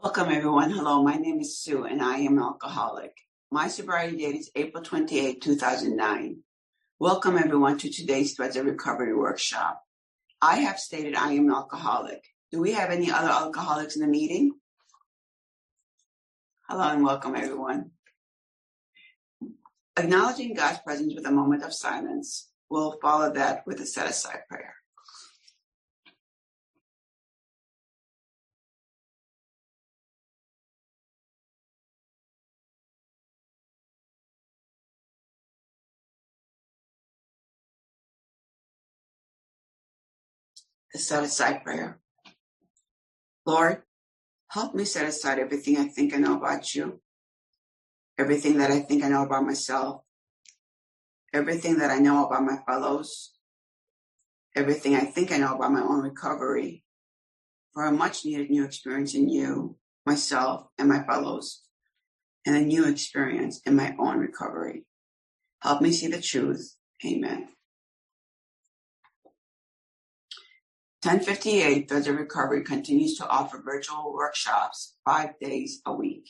Welcome, everyone. Hello, my name is Sue, and I am an alcoholic. My sobriety date is April 28, 2009. Welcome, everyone, to today's Threads of Recovery workshop. I have stated I am an alcoholic. Do we have any other alcoholics in the meeting? Hello, and welcome, everyone. Acknowledging God's presence with a moment of silence. We'll follow that with a set-aside prayer. The set-aside prayer. Lord, help me set aside everything I think I know about you, everything that I think I know about myself, everything that I know about my fellows, everything I think I know about my own recovery, for a much needed new experience in you, myself, and my fellows, and a new experience in my own recovery. Help me see the truth. Amen. 1058 Threads of Recovery continues to offer virtual workshops 5 days a week.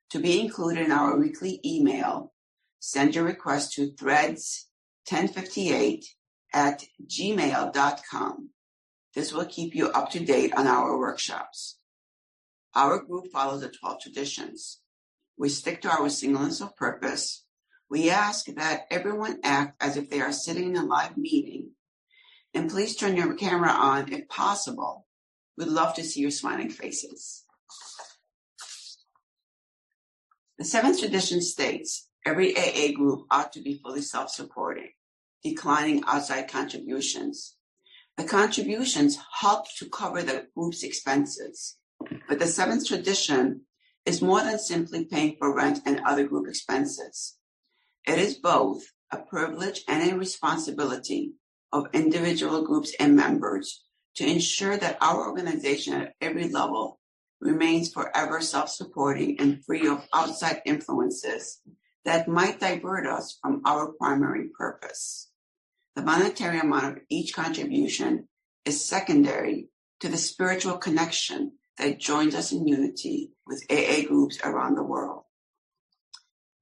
To be included in our weekly email, send your request to threads1058@gmail.com. This will keep you up to date on our workshops. Our group follows the 12 traditions. We stick to our singleness of purpose. We ask that everyone act as if they are sitting in a live meeting. And please turn your camera on if possible. We'd love to see your smiling faces. The 7th tradition states, every AA group ought to be fully self-supporting, declining outside contributions. The contributions help to cover the group's expenses, but the 7th tradition is more than simply paying for rent and other group expenses. It is both a privilege and a responsibility of individual groups and members to ensure that our organization at every level remains forever self-supporting and free of outside influences that might divert us from our primary purpose. The monetary amount of each contribution is secondary to the spiritual connection that joins us in unity with AA groups around the world.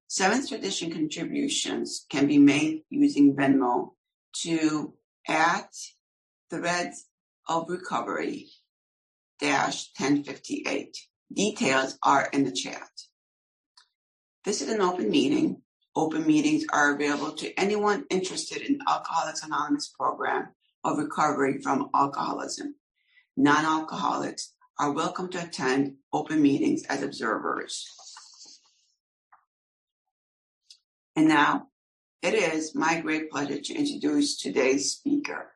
7th tradition contributions can be made using Venmo to @Threads of Recovery -1058. Details are in the chat. This is an open meeting. Open meetings are available to anyone interested in Alcoholics Anonymous program of recovery from alcoholism. Non-alcoholics are welcome to attend open meetings as observers. And now, it is my great pleasure to introduce today's speaker.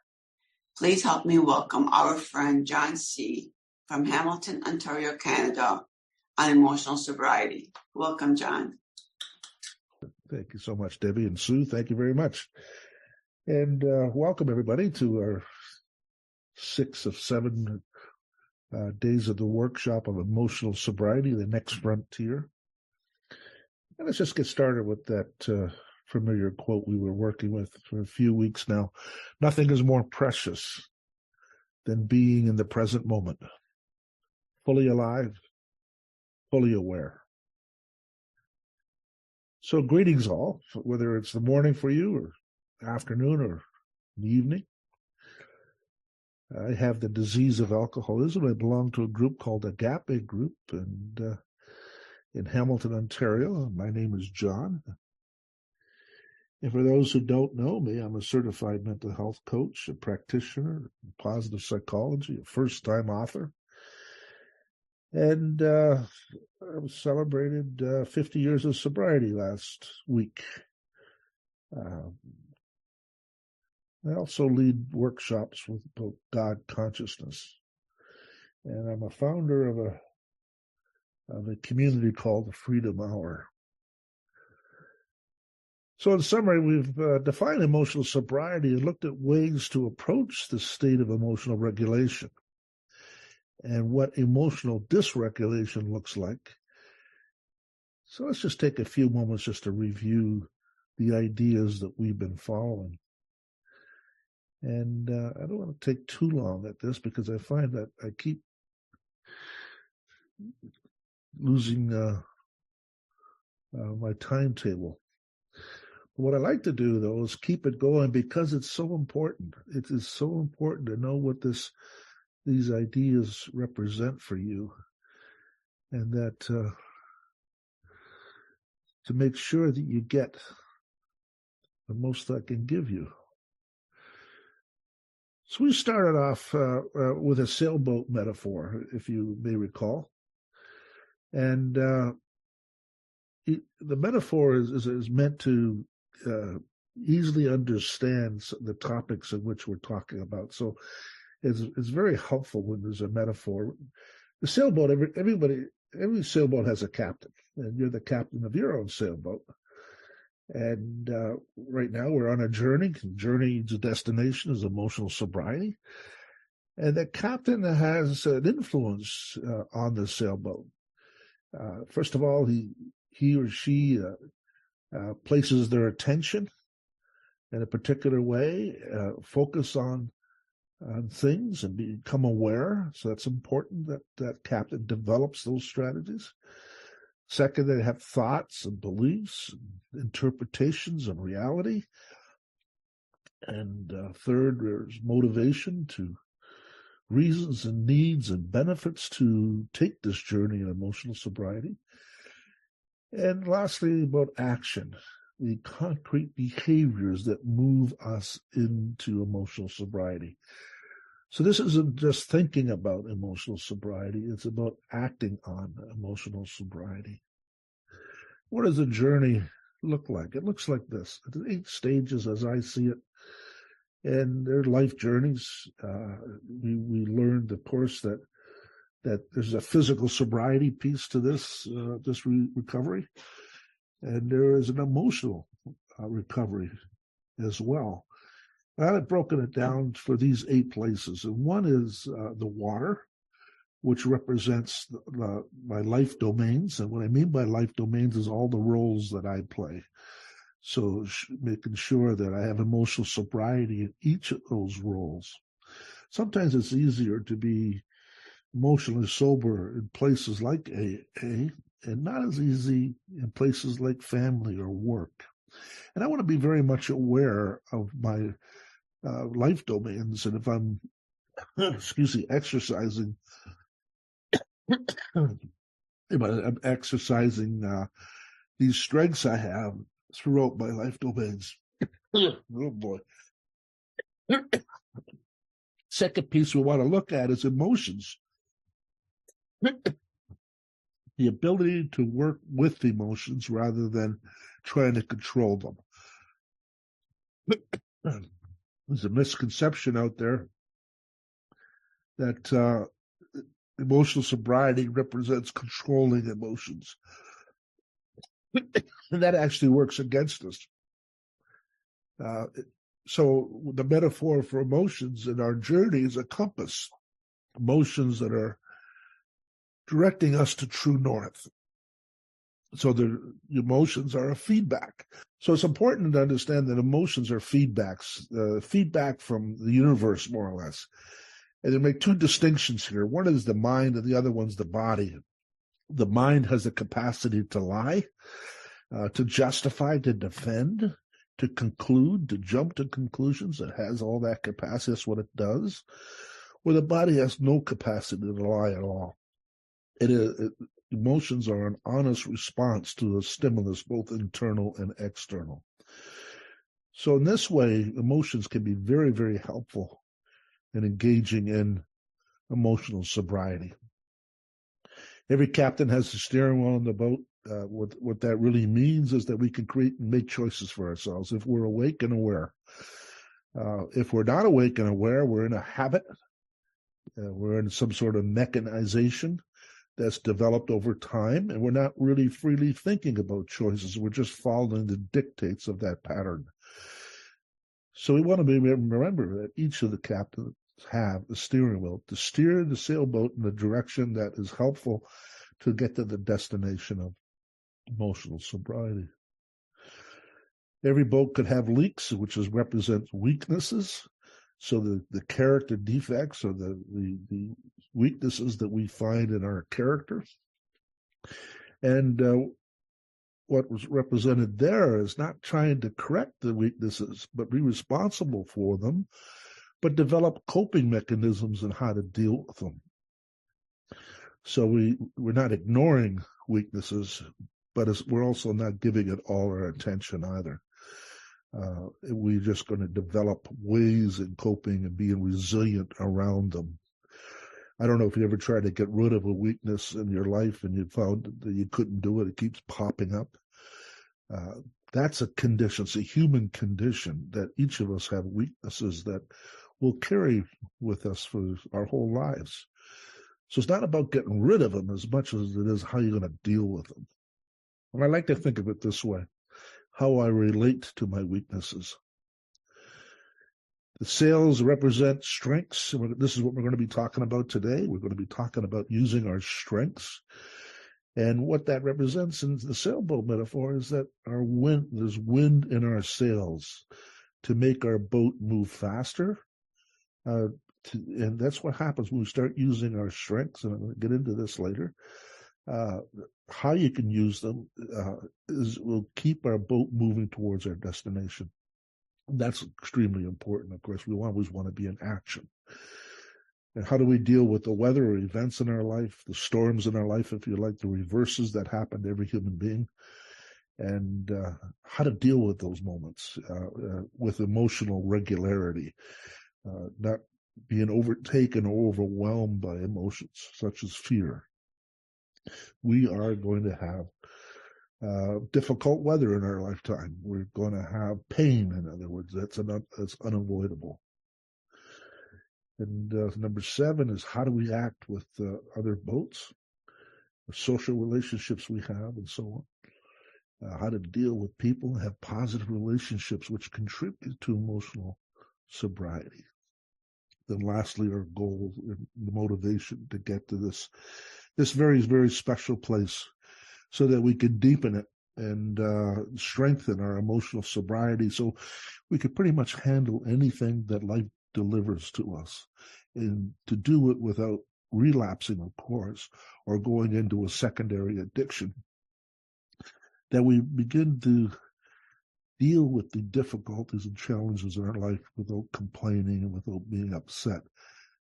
Please help me welcome our friend John C. from Hamilton, Ontario, Canada, on emotional sobriety. Welcome, John. Thank you so much, Debbie and Sue. Thank you very much. And welcome, everybody, to our 6 of 7 days of the workshop of emotional sobriety, the next frontier. And let's just get started with that familiar quote we were working with for a few weeks now. Nothing is more precious than being in the present moment, fully alive, fully aware. So greetings all, whether it's the morning for you or afternoon or the evening. I have the disease of alcoholism. I belong to a group called Agape Group and in Hamilton, Ontario. My name is John. And for those who don't know me, I'm a certified mental health coach, a practitioner, positive psychology, a first-time author. And I celebrated 50 years of sobriety last week. I also lead workshops with God consciousness. And I'm a founder of a community called the Freedom Hour. So in summary, we've defined emotional sobriety and looked at ways to approach the state of emotional regulation and what emotional dysregulation looks like. So let's just take a few moments just to review the ideas that we've been following. And I don't want to take too long at this because I find that I keep losing my timetable. What I like to do, though, is keep it going because it's so important. It is so important to know what these ideas represent for you, and that to make sure that you get the most I can give you. So we started off with a sailboat metaphor, if you may recall. And the metaphor is meant to easily understand the topics in which we're talking about. So it's very helpful when there's a metaphor. The sailboat, every sailboat has a captain, and you're the captain of your own sailboat. And right now we're on a journey. Journey to destination is emotional sobriety. And the captain has an influence on the sailboat. First of all, he or she places their attention in a particular way, focus on things and become aware. So that's important that captain develops those strategies. Second, they have thoughts and beliefs, and interpretations of reality. And third, there's motivation, to reasons and needs and benefits to take this journey in emotional sobriety. And lastly, about action, the concrete behaviors that move us into emotional sobriety. So this isn't just thinking about emotional sobriety, it's about acting on emotional sobriety. What does a journey look like? It looks like this. 8 stages as I see it. And they're life journeys. We learned, of course, that there's a physical sobriety piece to this recovery. And there is an emotional recovery as well. I've broken it down for these 8 places. And one is the water, which represents my life domains. And what I mean by life domains is all the roles that I play. So making sure that I have emotional sobriety in each of those roles. Sometimes it's easier to be emotionally sober in places like AA and not as easy in places like family or work. And I want to be very much aware of my life domains. And if I'm, exercising, if I'm exercising these strengths I have throughout my life domains. Oh boy. Second piece we want to look at is emotions. The ability to work with emotions rather than trying to control them. There's a misconception out there that emotional sobriety represents controlling emotions. And that actually works against us. So the metaphor for emotions in our journey is a compass. Emotions that are directing us to true north. So the emotions are a feedback. So it's important to understand that emotions are feedbacks, feedback from the universe, more or less. And they make 2 distinctions here. One is the mind and the other one's the body. The mind has the capacity to lie, to justify, to defend, to conclude, to jump to conclusions. It has all that capacity. That's what it does. Where the body has no capacity to lie at all. Emotions are an honest response to a stimulus, both internal and external. So in this way, emotions can be very, very helpful in engaging in emotional sobriety. Every captain has the steering wheel on the boat. What that really means is that we can create and make choices for ourselves if we're awake and aware. If we're not awake and aware, we're in a habit. We're in some sort of mechanization that's developed over time, and we're not really freely thinking about choices. We're just following the dictates of that pattern. So we want to remember that each of the captains have the steering wheel to steer the sailboat in the direction that is helpful to get to the destination of emotional sobriety. Every boat could have leaks, which represent weaknesses. So the character defects or the weaknesses that we find in our character. And what was represented there is not trying to correct the weaknesses, but be responsible for them, but develop coping mechanisms in how to deal with them. So we're not ignoring weaknesses, but we're also not giving it all our attention either. We're just going to develop ways in coping and being resilient around them. I don't know if you ever tried to get rid of a weakness in your life and you found that you couldn't do it. It keeps popping up. That's a condition. It's a human condition that each of us have weaknesses that will carry with us for our whole lives. So it's not about getting rid of them as much as it is how you're going to deal with them. And I like to think of it this way, how I relate to my weaknesses. The sails represent strengths. This is what we're going to be talking about today. We're going to be talking about using our strengths. And what that represents in the sailboat metaphor is that there's wind in our sails to make our boat move faster. And that's what happens when we start using our strengths. And I'm going to get into this later. How you can use them will keep our boat moving towards our destination. That's extremely important. Of course, we always want to be in action. And how do we deal with the weather or events in our life, the storms in our life, if you like, the reverses that happen to every human being, and how to deal with those moments with emotional regularity, not being overtaken or overwhelmed by emotions such as fear. We are going to have difficult weather in our lifetime. We're going to have pain, in other words. That's unavoidable. And number 7 is how do we act with other boats, the social relationships we have, and so on. How to deal with people and have positive relationships which contribute to emotional sobriety. Then lastly, our goal, the motivation to get to this very, very special place so that we can deepen it and strengthen our emotional sobriety so we could pretty much handle anything that life delivers to us, and to do it without relapsing, of course, or going into a secondary addiction. That we begin to deal with the difficulties and challenges in our life without complaining and without being upset.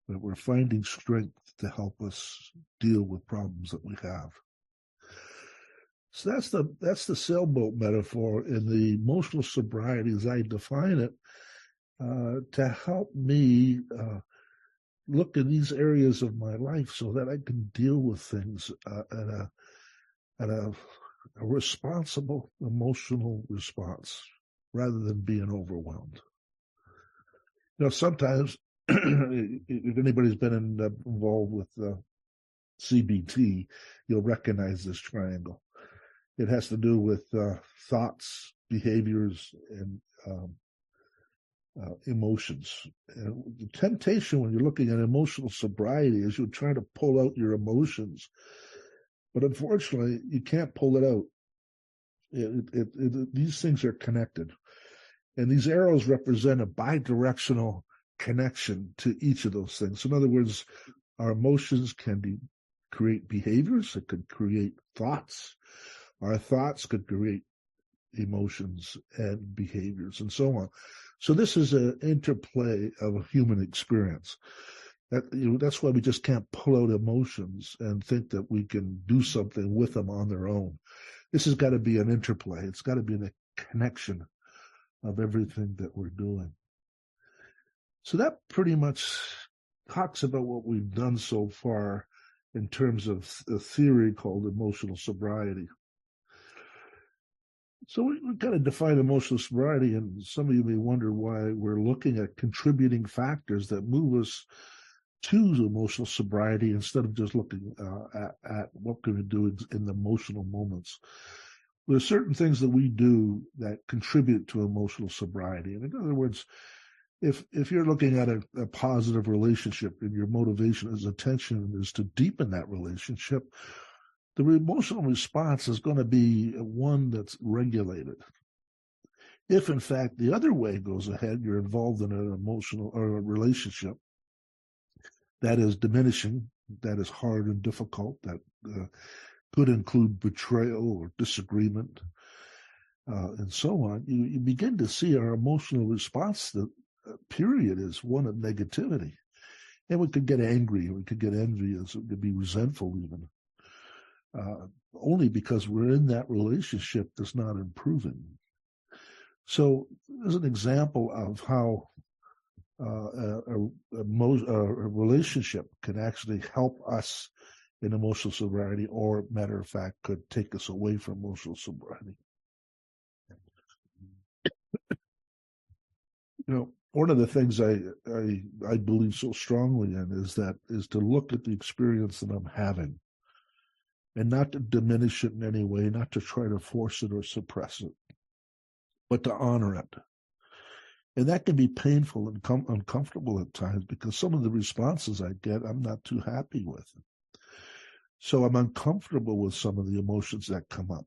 That we're finding strength to help us deal with problems that we have. So that's the sailboat metaphor, and the emotional sobriety, as I define it, to help me look at these areas of my life so that I can deal with things at a responsible emotional response rather than being overwhelmed. Sometimes, if anybody's been involved with CBT, you'll recognize this triangle. It has to do with thoughts, behaviors, and emotions. And the temptation when you're looking at emotional sobriety is you're trying to pull out your emotions, but unfortunately you can't pull it out. These things are connected, and these arrows represent a bidirectional connection to each of those things. So in other words, our emotions can create behaviors. It could create thoughts. Our thoughts could create emotions and behaviors and so on. So this is an interplay of a human experience. That's why we just can't pull out emotions and think that we can do something with them on their own. This has got to be an interplay. It's got to be a connection of everything that we're doing. So that pretty much talks about what we've done so far in terms of a theory called emotional sobriety. So we've got to define emotional sobriety, and some of you may wonder why we're looking at contributing factors that move us to emotional sobriety instead of just looking at what can we do in the emotional moments. There are certain things that we do that contribute to emotional sobriety. And in other words, if you're looking at a positive relationship and your motivation is attention is to deepen that relationship, the emotional response is going to be one that's regulated. If, in fact, the other way goes ahead, you're involved in an emotional or a relationship that is diminishing, that is hard and difficult, that could include betrayal or disagreement, and so on, you begin to see our emotional response to period is one of negativity. And we could get angry, we could get envious, we could be resentful even, only because we're in that relationship that's not improving. So there's an example of how a relationship can actually help us in emotional sobriety, or matter of fact, could take us away from emotional sobriety. One of the things I believe so strongly in is to look at the experience that I'm having and not to diminish it in any way, not to try to force it or suppress it, but to honor it. And that can be painful and uncomfortable at times, because some of the responses I get, I'm not too happy with. So I'm uncomfortable with some of the emotions that come up.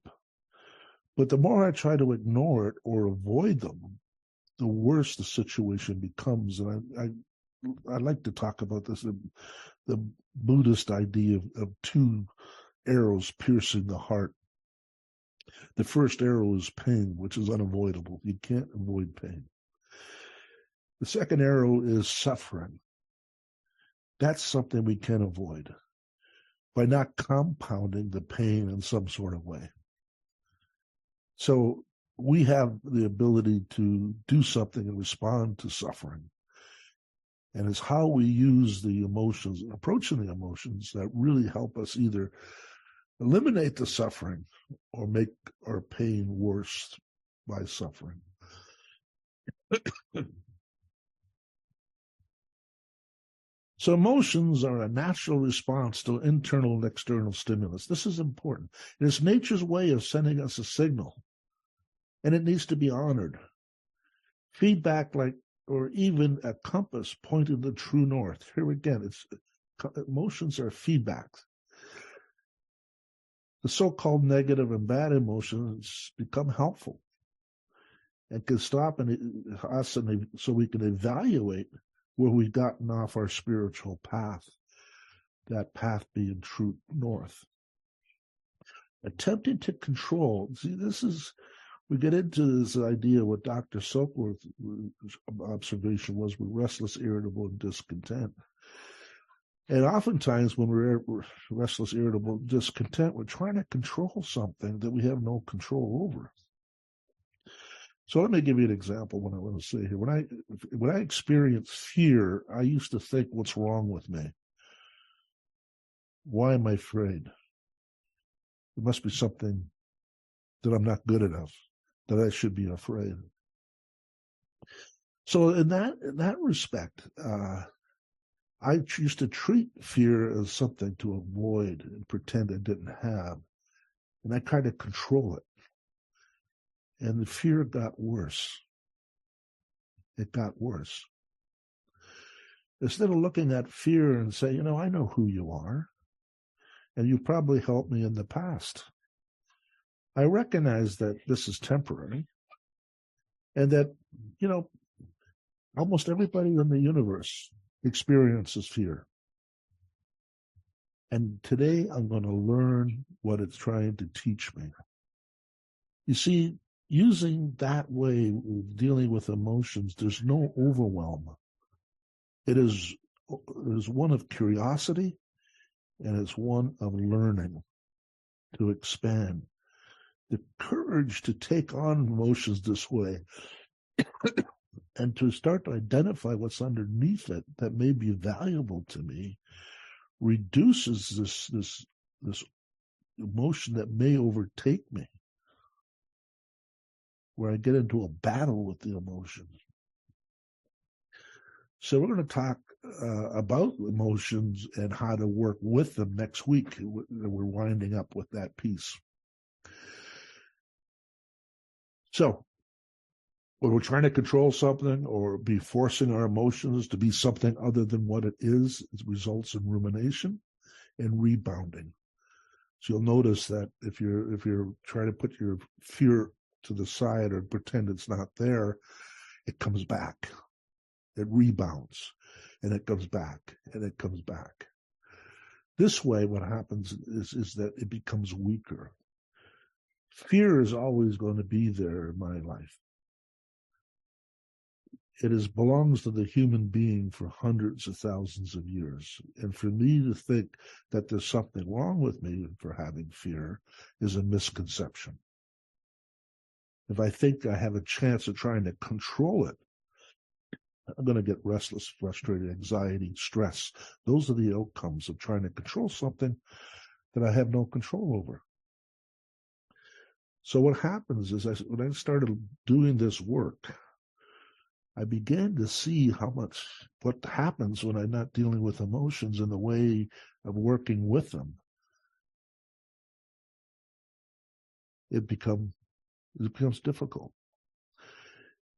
But the more I try to ignore it or avoid them, the worse the situation becomes. And I like to talk about this, the Buddhist idea of two arrows piercing the heart. The first arrow is pain, which is unavoidable. You can't avoid pain. The second arrow is suffering. That's something we can avoid by not compounding the pain in some sort of way. So we have the ability to do something and respond to suffering. And it's how we use the emotions, approaching the emotions, that really help us either eliminate the suffering or make our pain worse by suffering. So emotions are a natural response to internal and external stimulus. This is important. It is nature's way of sending us a signal, and it needs to be honored. Feedback, or even a compass pointing to true north. Here again, emotions are feedbacks. The so-called negative and bad emotions become helpful and can stop us, so we can evaluate where we've gotten off our spiritual path, that path being true north. Attempting to control, we get into this idea, what Dr. Silkworth's observation was, with restless, irritable, and discontent. And oftentimes when we're restless, irritable, discontent, we're trying to control something that we have no control over. So let me give you an example. What I want to say here, when I experience fear, I used to think, what's wrong with me? Why am I afraid? There must be something that I'm not good enough, that I should be afraid. So in that respect, I used to treat fear as something to avoid and pretend I didn't have, and I tried to control it. And the fear got worse. It got worse. Instead of looking at fear and say, I know who you are, and you've probably helped me in the past. I recognize that this is temporary, and that, almost everybody in the universe experiences fear. And today I'm going to learn what it's trying to teach me. You see, using that way of dealing with emotions, there's no overwhelm. It is one of curiosity, and it's one of learning, to expand. The courage to take on emotions this way and to start to identify what's underneath it that may be valuable to me reduces this emotion that may overtake me, where I get into a battle with the emotion. So we're going to talk about emotions and how to work with them next week. We're winding up with that piece. So when we're trying to control something or be forcing our emotions to be something other than what it is, it results in rumination and rebounding. So you'll notice that if you're trying to put your fear to the side or pretend it's not there, it comes back. It rebounds, and it comes back, and it comes back. This way, what happens is that it becomes weaker. Fear is always going to be there in my life. It belongs to the human being for hundreds of thousands of years. And for me to think that there's something wrong with me for having fear is a misconception. If I think I have a chance of trying to control it, I'm going to get restless, frustrated, anxiety, stress. Those are the outcomes of trying to control something that I have no control over. So what happens is when I started doing this work, I began to see what happens when I'm not dealing with emotions in the way of working with them. It becomes difficult.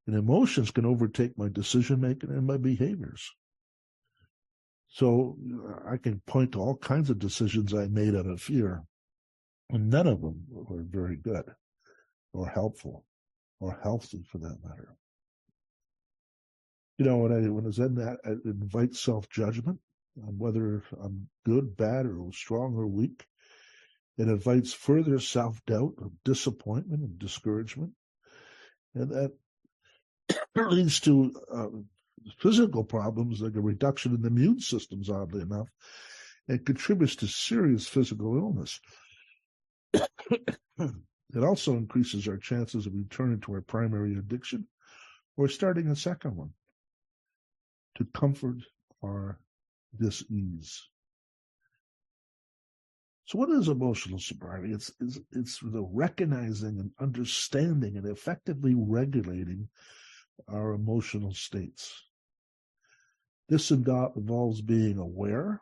And emotions can overtake my decision-making and my behaviors. So I can point to all kinds of decisions I made out of fear, and none of them were very good or helpful or healthy for that matter. When I was in that, it invites self-judgment on whether I'm good, bad, or strong or weak. It invites further self-doubt, disappointment, and discouragement. And that leads to physical problems like a reduction in the immune systems, oddly enough, and contributes to serious physical illness. It also increases our chances of returning to our primary addiction or starting a second one to comfort our dis-ease. So what is emotional sobriety? It's the recognizing and understanding and effectively regulating our emotional states. This involves being aware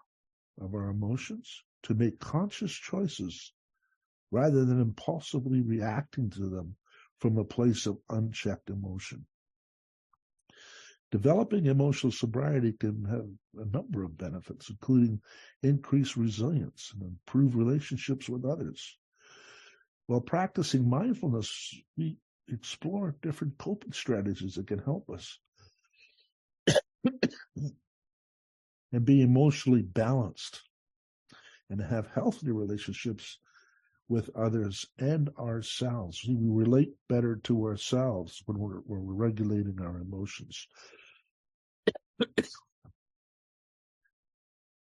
of our emotions to make conscious choices rather than impulsively reacting to them from a place of unchecked emotion. Developing emotional sobriety can have a number of benefits, including increased resilience and improved relationships with others. While practicing mindfulness, we explore different coping strategies that can help us and be emotionally balanced and have healthy relationships with others and ourselves. We relate better to ourselves when we're regulating our emotions.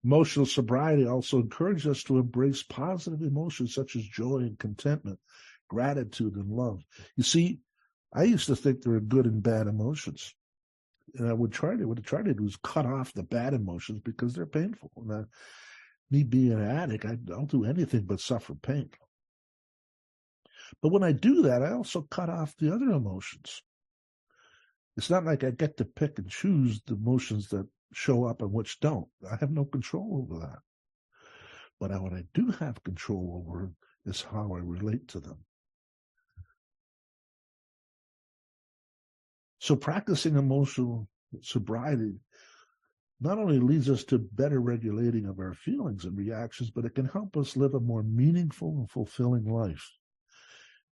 Emotional sobriety also encourages us to embrace positive emotions such as joy and contentment, gratitude and love. You see, I used to think there were good and bad emotions. And what I try to do is cut off the bad emotions because they're painful. And me being an addict, I'll do anything but suffer pain. But when I do that, I also cut off the other emotions. It's not like I get to pick and choose the emotions that show up and which don't. I have no control over that. But what I do have control over is how I relate to them. So practicing emotional sobriety not only leads us to better regulating of our feelings and reactions, but it can help us live a more meaningful and fulfilling life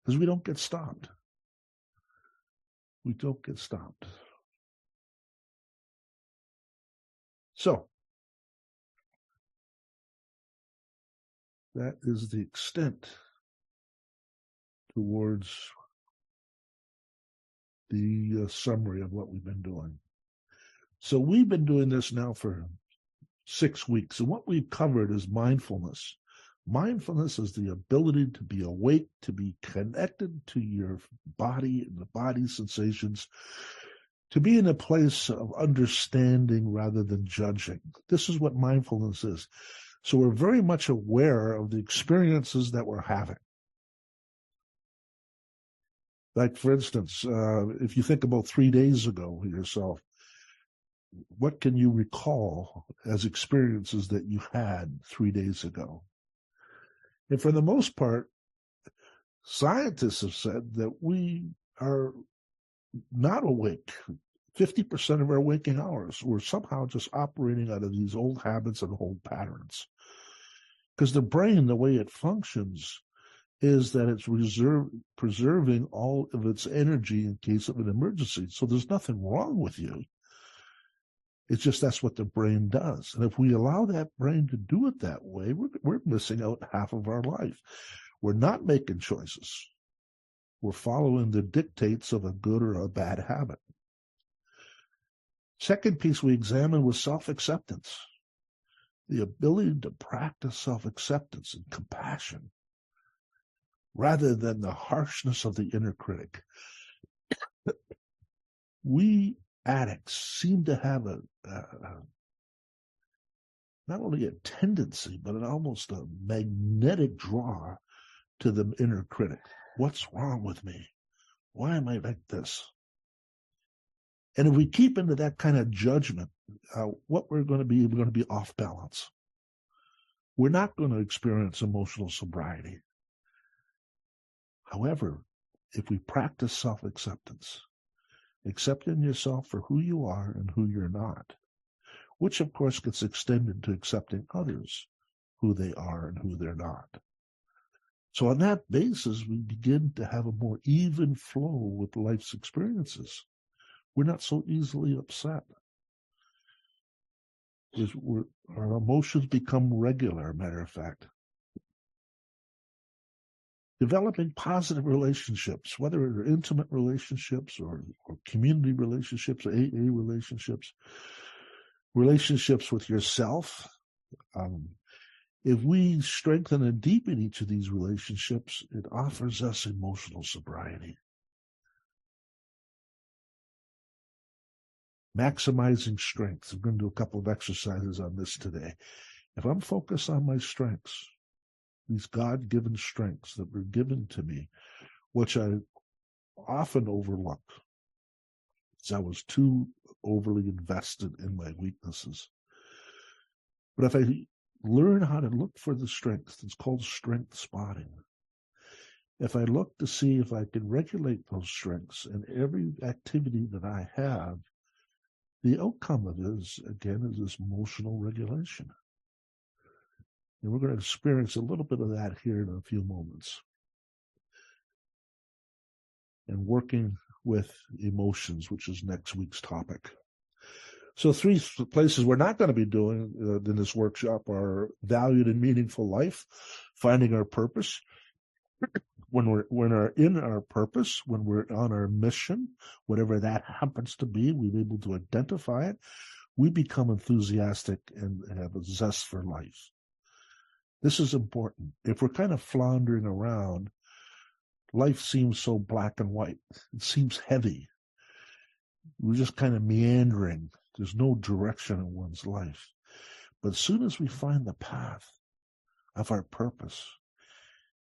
because we don't get stopped. We don't get stopped. So that is the extent towards the summary of what we've been doing. So we've been doing this now for 6 weeks, and what we've covered is mindfulness. Mindfulness is the ability to be awake, to be connected to your body and the body's sensations, to be in a place of understanding rather than judging. This is what mindfulness is. So we're very much aware of the experiences that we're having. Like, for instance, if you think about 3 days ago yourself, what can you recall as experiences that you had 3 days ago? And for the most part, scientists have said that we are not awake. 50% of our waking hours, we're somehow just operating out of these old habits and old patterns. Because the brain, the way it functions, is that it's preserving all of its energy in case of an emergency. So there's nothing wrong with you. It's just that's what the brain does. And if we allow that brain to do it that way, we're missing out half of our life. We're not making choices. We're following the dictates of a good or a bad habit. Second piece we examined was self-acceptance. The ability to practice self-acceptance and compassion rather than the harshness of the inner critic. We addicts seem to have not only a tendency, but almost a magnetic draw to the inner critic. What's wrong with me? Why am I like this? And if we keep into that kind of judgment, what we're going to be off balance. We're not going to experience emotional sobriety. However, if we practice self-acceptance, accepting yourself for who you are and who you're not, which of course gets extended to accepting others, who they are and who they're not. So on that basis, we begin to have a more even flow with life's experiences. We're not so easily upset. Our emotions become regular, matter of fact. Developing positive relationships, whether they're intimate relationships or community relationships, or AA relationships, relationships with yourself. If we strengthen and deepen each of these relationships, it offers us emotional sobriety. Maximizing strengths. I'm going to do a couple of exercises on this today. If I'm focused on my strengths, these God-given strengths that were given to me, which I often overlook, because I was too overly invested in my weaknesses. But if I learn how to look for the strengths, it's called strength spotting. If I look to see if I can regulate those strengths in every activity that I have, the outcome of it is, again, is this emotional regulation. And we're going to experience a little bit of that here in a few moments. And working with emotions, which is next week's topic. So 3 places we're not going to be doing in this workshop are valued and meaningful life, finding our purpose. When we're in our purpose, when we're on our mission, whatever that happens to be, we're able to identify it. We become enthusiastic and have a zest for life. This is important. If we're kind of floundering around, life seems so black and white. It seems heavy. We're just kind of meandering. There's no direction in one's life. But as soon as we find the path of our purpose,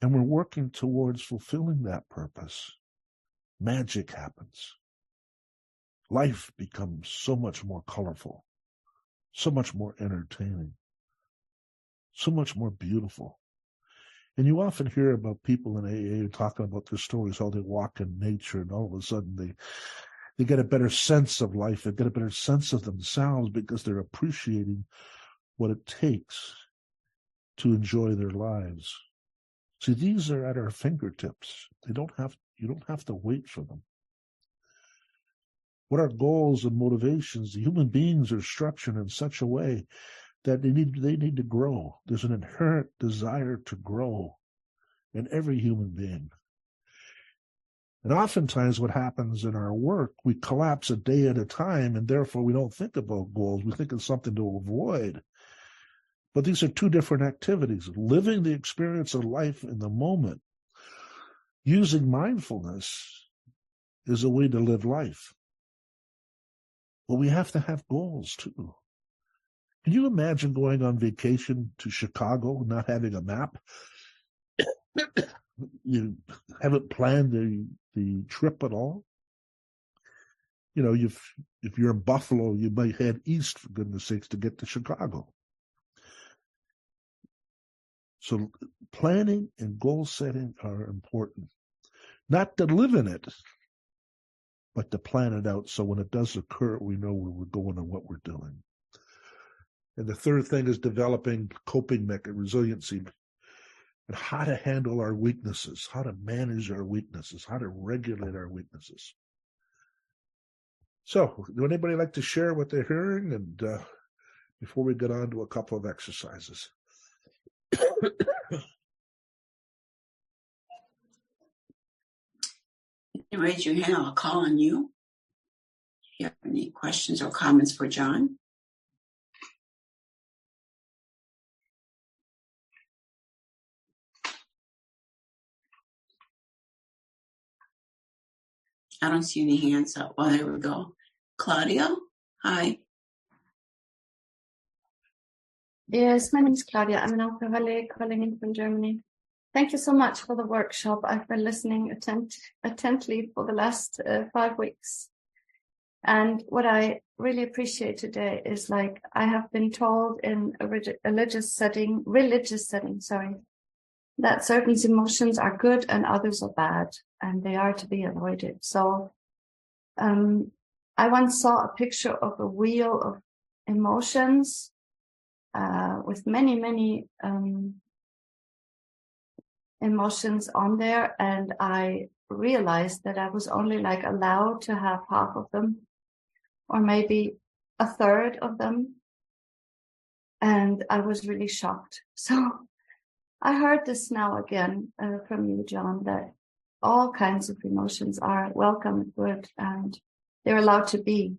and we're working towards fulfilling that purpose, magic happens. Life becomes so much more colorful, so much more entertaining, so much more beautiful. And you often hear about people in AA talking about their stories, how they walk in nature, and all of a sudden they get a better sense of life, they get a better sense of themselves because they're appreciating what it takes to enjoy their lives. See, these are at our fingertips. You don't have to wait for them. What are goals and motivations? Human beings are structured in such a way that they need to grow. There's an inherent desire to grow in every human being. And oftentimes what happens in our work, we collapse a day at a time, and therefore we don't think about goals. We think of something to avoid. But these are 2 different activities. Living the experience of life in the moment, using mindfulness is a way to live life. But we have to have goals too. Can you imagine going on vacation to Chicago, not having a map? You haven't planned the trip at all. You know, if you're in Buffalo, you might head east, for goodness sakes, to get to Chicago. So planning and goal setting are important. Not to live in it, but to plan it out so when it does occur, we know where we're going and what we're doing. And the third thing is developing coping resiliency. and how to handle our weaknesses, how to manage our weaknesses, how to regulate our weaknesses. So, would anybody like to share what they're hearing? And before we get on to a couple of exercises. Raise your hand, I'll call on you. If you have any questions or comments for John. I don't see any hands up. Well, there we go. Claudia, hi. Yes, my name is Claudia. I'm an alcoholic calling in from Germany. Thank you so much for the workshop. I've been listening attentively for the last 5 weeks. And what I really appreciate today is, like, I have been told in a religious setting, that certain emotions are good and others are bad, and they are to be avoided. So I once saw a picture of a wheel of emotions with many emotions on there, and I realized that I was only like allowed to have half of them, or maybe a third of them, and I was really shocked. So I heard this now again from you, John, that all kinds of emotions are welcome and good, and they're allowed to be.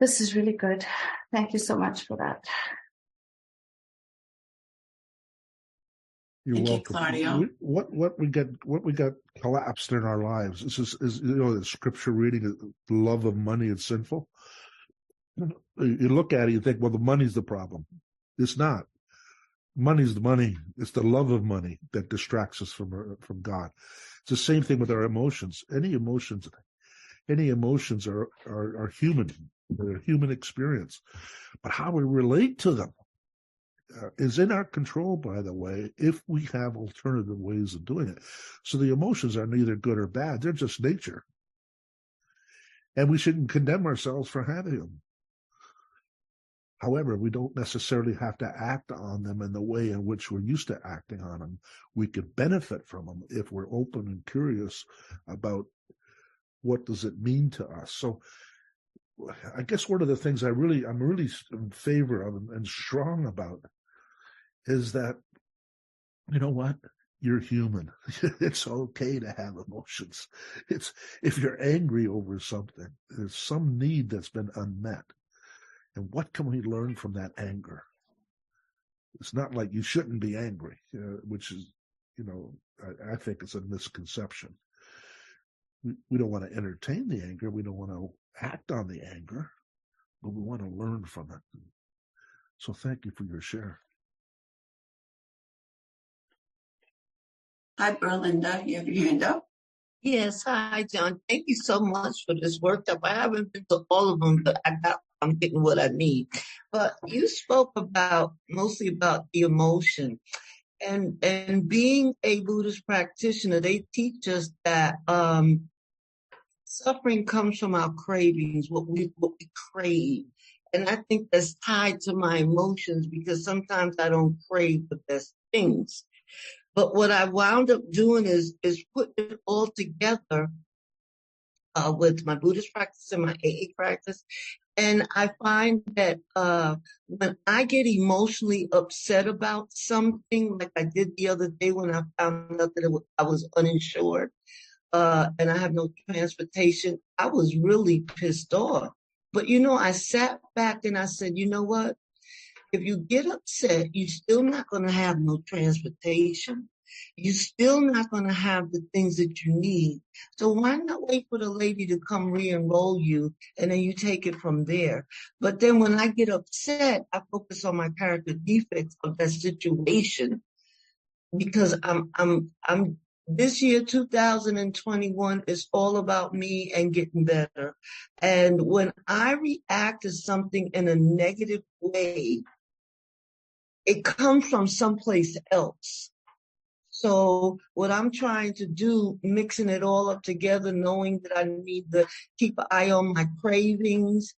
This is really good. Thank you so much for that. You're Thank welcome. you, Claudia. What we got collapsed in our lives. This is the scripture reading, the love of money is sinful. You look at it, you think, well, the money's the problem. It's not. Money's the money. It's the love of money that distracts us from God. It's the same thing with our emotions. Any emotions are human. They're a human experience. But how we relate to them is in our control, by the way, if we have alternative ways of doing it. So the emotions are neither good or bad. They're just nature. And we shouldn't condemn ourselves for having them. However, we don't necessarily have to act on them in the way in which we're used to acting on them. We could benefit from them if we're open and curious about what does it mean to us. So I guess one of the things I'm really in favor of and strong about is that, you know what? You're human. It's okay to have emotions. If you're angry over something, there's some need that's been unmet. And what can we learn from that anger? It's not like you shouldn't be angry, which is, I think it's a misconception. We don't want to entertain the anger. We don't want to act on the anger, but we want to learn from it. So thank you for your share. Hi, Berlinda. You have your hand up? Yes. Hi, John. Thank you so much for this workshop. I haven't been to all of them, but I'm getting what I need. But you spoke mostly about the emotion. And being a Buddhist practitioner, they teach us that suffering comes from our cravings, what we crave. And I think that's tied to my emotions, because sometimes I don't crave the best things. But what I wound up doing is putting it all together with my Buddhist practice and my AA practice. And I find that when I get emotionally upset about something, like I did the other day when I found out that I was uninsured and I have no transportation, I was really pissed off. But, I sat back and I said, you know what? If you get upset, you're still not going to have no transportation. You're still not going to have the things that you need. So why not wait for the lady to come re-enroll you, and then you take it from there? But then when I get upset, I focus on my character defects of that situation, because I'm this year, 2021, is all about me and getting better. And when I react to something in a negative way, it comes from someplace else. So what I'm trying to do, mixing it all up together, knowing that I need to keep an eye on my cravings,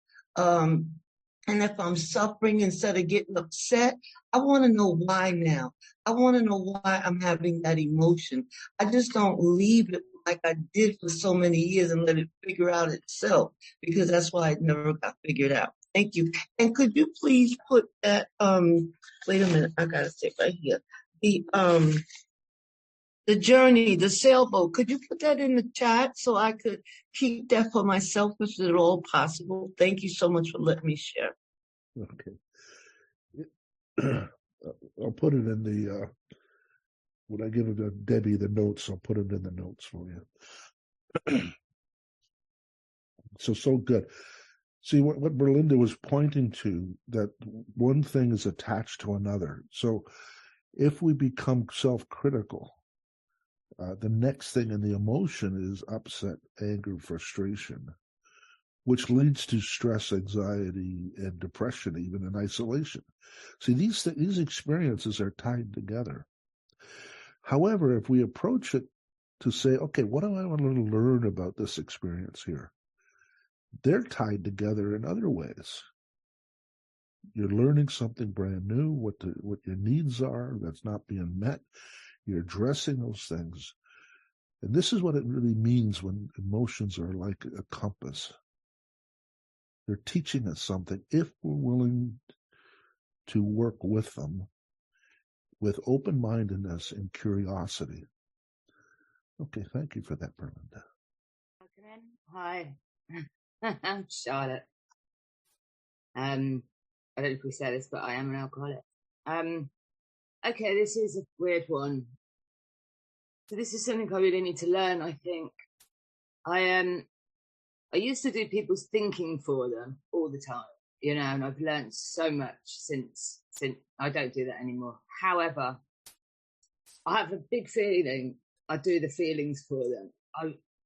And if I'm suffering, instead of getting upset, I want to know why now. I want to know why I'm having that emotion. I just don't leave it like I did for so many years and let it figure out itself, because that's why it never got figured out. Thank you. And could you please put that, wait a minute, I gotta say right here. The journey, the sailboat, could you put that in the chat so I could keep that for myself if at all possible? Thank you so much for letting me share. Okay. I'll put it in the, when I give it to Debbie, the notes, I'll put it in the notes for you. So good. See, what Berlinda was pointing to, that one thing is attached to another. So if we become self-critical, the next thing in the emotion is upset, anger, frustration, which leads to stress, anxiety, and depression, even in isolation. See, these experiences are tied together. However, if we approach it to say, okay, what do I want to learn about this experience here? They're tied together in other ways. You're learning something brand new, what your needs are that's not being met. You're addressing those things. And this is what it really means when emotions are like a compass. They're teaching us something if we're willing to work with them with open-mindedness and curiosity. Okay, thank you for that, Berlinda. Hi, I'm Charlotte. I don't know if we say this, but I am an alcoholic. Okay, this is a weird one. So this is something I really need to learn, I think. I used to do people's thinking for them all the time, you know, and I've learned so much since I don't do that anymore. However, I have a big feeling I do the feelings for them.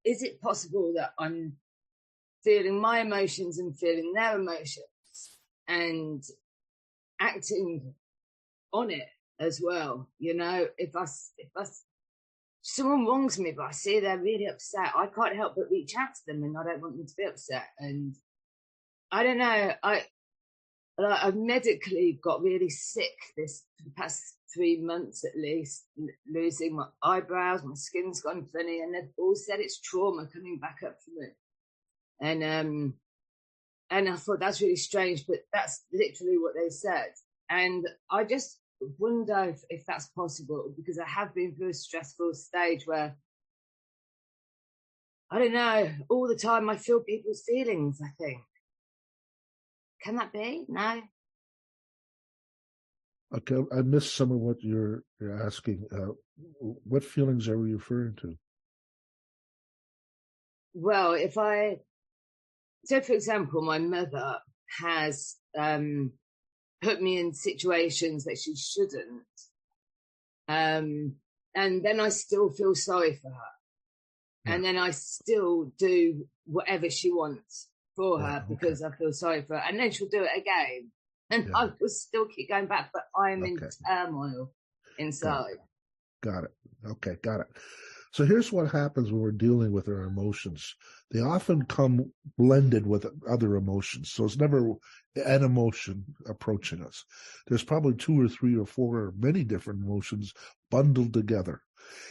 Is it possible that I'm feeling my emotions and feeling their emotions and acting on it as well? You know, if someone wrongs me, but I see they're really upset, I can't help but reach out to them, and I don't want them to be upset. And I don't know, I've medically got really sick for the past 3 months at least, losing my eyebrows, my skin's gone funny, and they've all said it's trauma coming back up for me. And I thought that's really strange, but that's literally what they said. And I just wonder if that's possible, because I have been through a stressful stage where, I don't know, all the time I feel people's feelings, I think. Can that be? No? Okay, I missed some of what you're asking. What feelings are we referring to? Well, so for example, my mother has put me in situations that she shouldn't. And then I still feel sorry for her. Yeah. And then I still do whatever she wants for her because I feel sorry for her. And then she'll do it again. And I will still keep going back, but I'm in turmoil inside. Got it. Okay, got it. So here's what happens when we're dealing with our emotions. They often come blended with other emotions. So it's never an emotion approaching us. There's probably 2 or 3 or 4 or many different emotions bundled together.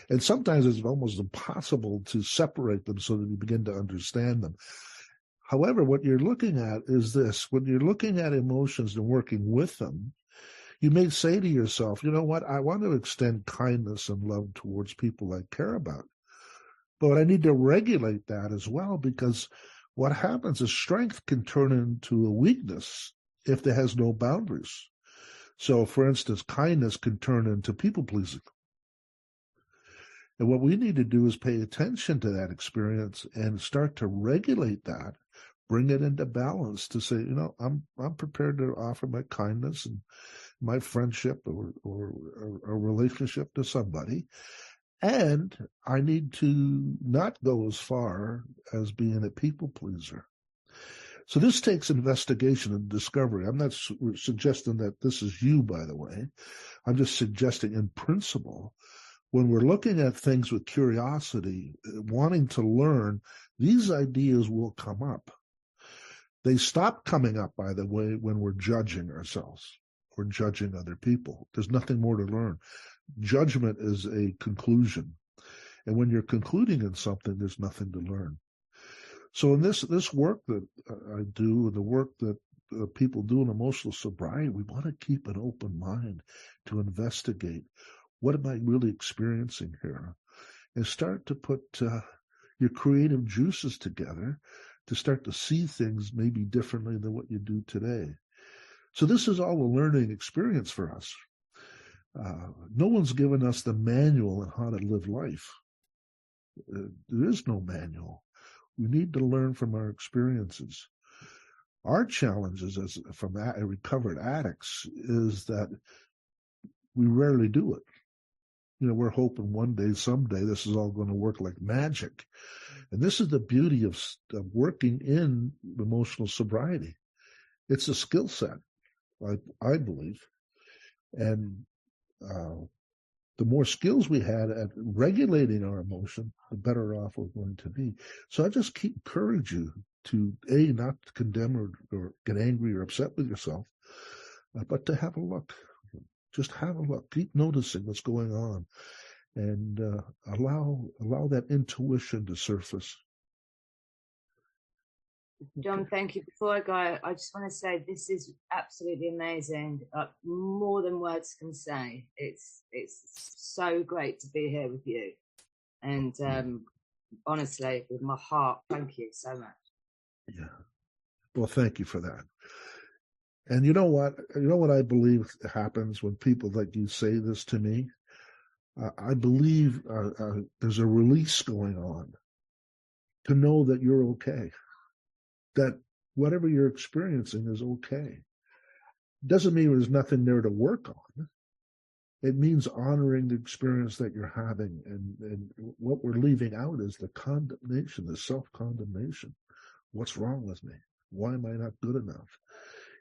And sometimes it's almost impossible to separate them so that you begin to understand them. However, what you're looking at is this. When you're looking at emotions and working with them, you may say to yourself, you know what, I want to extend kindness and love towards people I care about. But I need to regulate that as well, because what happens is strength can turn into a weakness if there has no boundaries. So, for instance, kindness can turn into people-pleasing. And what we need to do is pay attention to that experience and start to regulate that, bring it into balance to say, you know, I'm prepared to offer my kindness and my friendship or a relationship to somebody. And I need to not go as far as being a people pleaser. So this takes investigation and discovery. I'm not suggesting that this is you, by the way. I'm just suggesting in principle, when we're looking at things with curiosity, wanting to learn, these ideas will come up. They stop coming up, by the way, when we're judging ourselves or judging other people. There's nothing more to learn. Judgment is a conclusion. And when you're concluding in something, there's nothing to learn. So in this work that I do, and the work that people do in emotional sobriety, we want to keep an open mind to investigate, what am I really experiencing here? And start to put your creative juices together to start to see things maybe differently than what you do today. So this is all a learning experience for us. No one's given us the manual on how to live life. There is no manual. We need to learn from our experiences. Our challenges as from recovered addicts is that we rarely do it. We're hoping one day, someday, this is all going to work like magic. And this is the beauty of working in emotional sobriety. It's a skill set, I believe. And the more skills we had at regulating our emotion, the better off we're going to be. So I just keep encourage you to, not condemn or get angry or upset with yourself, but to have a look. Just have a look. Keep noticing what's going on, and allow that intuition to surface. John, thank you. Before I go, I just want to say this is absolutely amazing. More than words can say. It's so great to be here with you. And honestly, with my heart, thank you so much. Yeah. Well, thank you for that. And you know what? I believe happens when people like you say this to me? I believe there's a release going on to know that you're okay. That whatever you're experiencing is okay. Doesn't mean there's nothing there to work on. It means honoring the experience that you're having. And what we're leaving out is the condemnation, the self-condemnation. What's wrong with me? Why am I not good enough?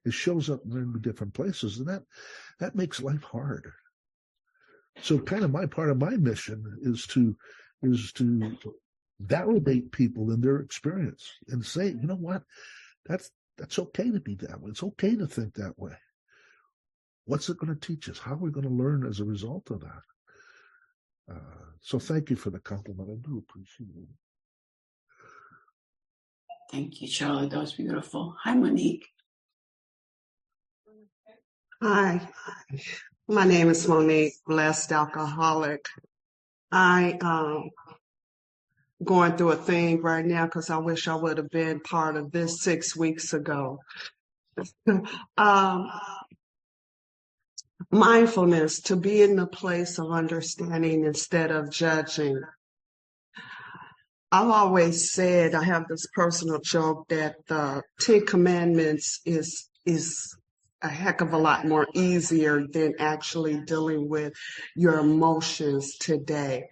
It shows up in different places, and that makes life hard. So kind of part of my mission is to validate people in their experience and say, you know what, that's okay to be that way. It's okay to think that way. What's it going to teach us? How are we going to learn as a result of that? So thank you for the compliment. I do appreciate it. Thank you, Charlotte. That was beautiful. Hi, Monique. Hi, my name is Monique, blessed alcoholic. I going through a thing right now because I wish I would have been part of this 6 weeks ago. Mindfulness, to be in the place of understanding instead of judging. I've always said, I have this personal joke that the 10 Commandments is a heck of a lot more easier than actually dealing with your emotions today.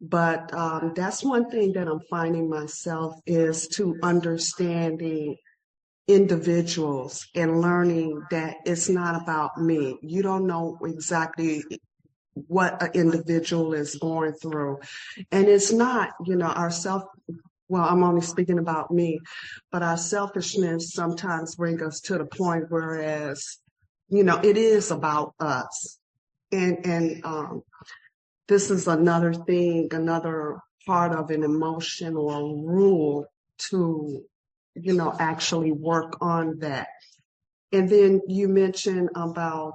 But that's one thing that I'm finding myself is to understanding individuals and learning that it's not about me. You don't know exactly what an individual is going through. And it's not, well, I'm only speaking about me, but our selfishness sometimes brings us to the point whereas, it is about us. And this is another thing, another part of an emotion or a rule to, actually work on that. And then you mentioned about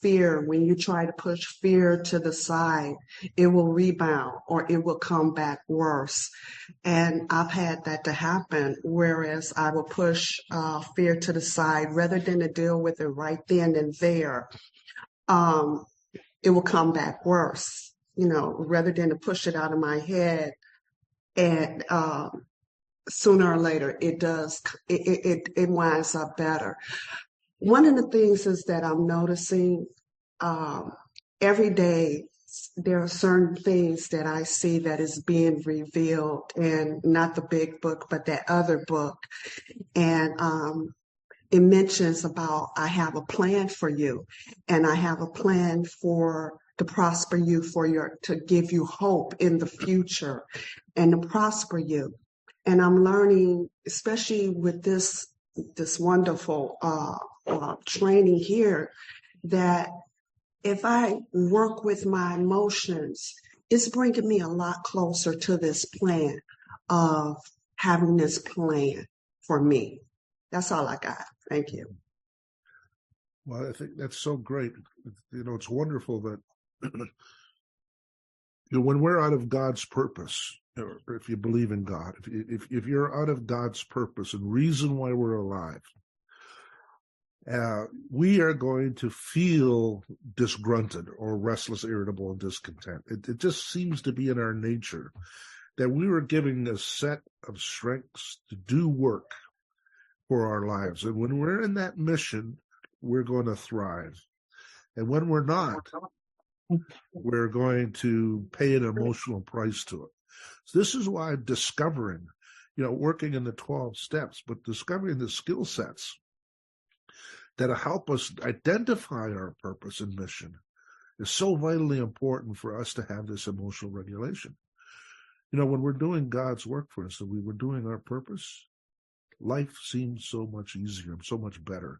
fear. When you try to push fear to the side, it will rebound or it will come back worse. And I've had that to happen, whereas I will push fear to the side rather than to deal with it right then and there. It will come back worse, rather than to push it out of my head. And sooner or later, it winds up better. One of the things is that I'm noticing every day there are certain things that I see that is being revealed, and not the big book, but that other book. And it mentions about I have a plan for you, and I have a plan to prosper you to give you hope in the future and to prosper you. And I'm learning, especially with this this wonderful training here that if I work with my emotions, it's bringing me a lot closer to this plan of having this plan for me. That's all I got. Thank you. Well, I think that's so great. It's wonderful that when we're out of God's purpose, or if you believe in God, if you're out of God's purpose and reason why we're alive, we are going to feel disgruntled or restless, irritable, and discontent. It just seems to be in our nature that we were given a set of strengths to do work for our lives. And when we're in that mission, we're going to thrive. And when we're not, we're going to pay an emotional price to it. So this is why discovering, working in the 12 steps, but discovering the skill sets that'll help us identify our purpose and mission is so vitally important for us to have this emotional regulation. When we're doing God's work for us and we were doing our purpose, life seems so much easier, so much better.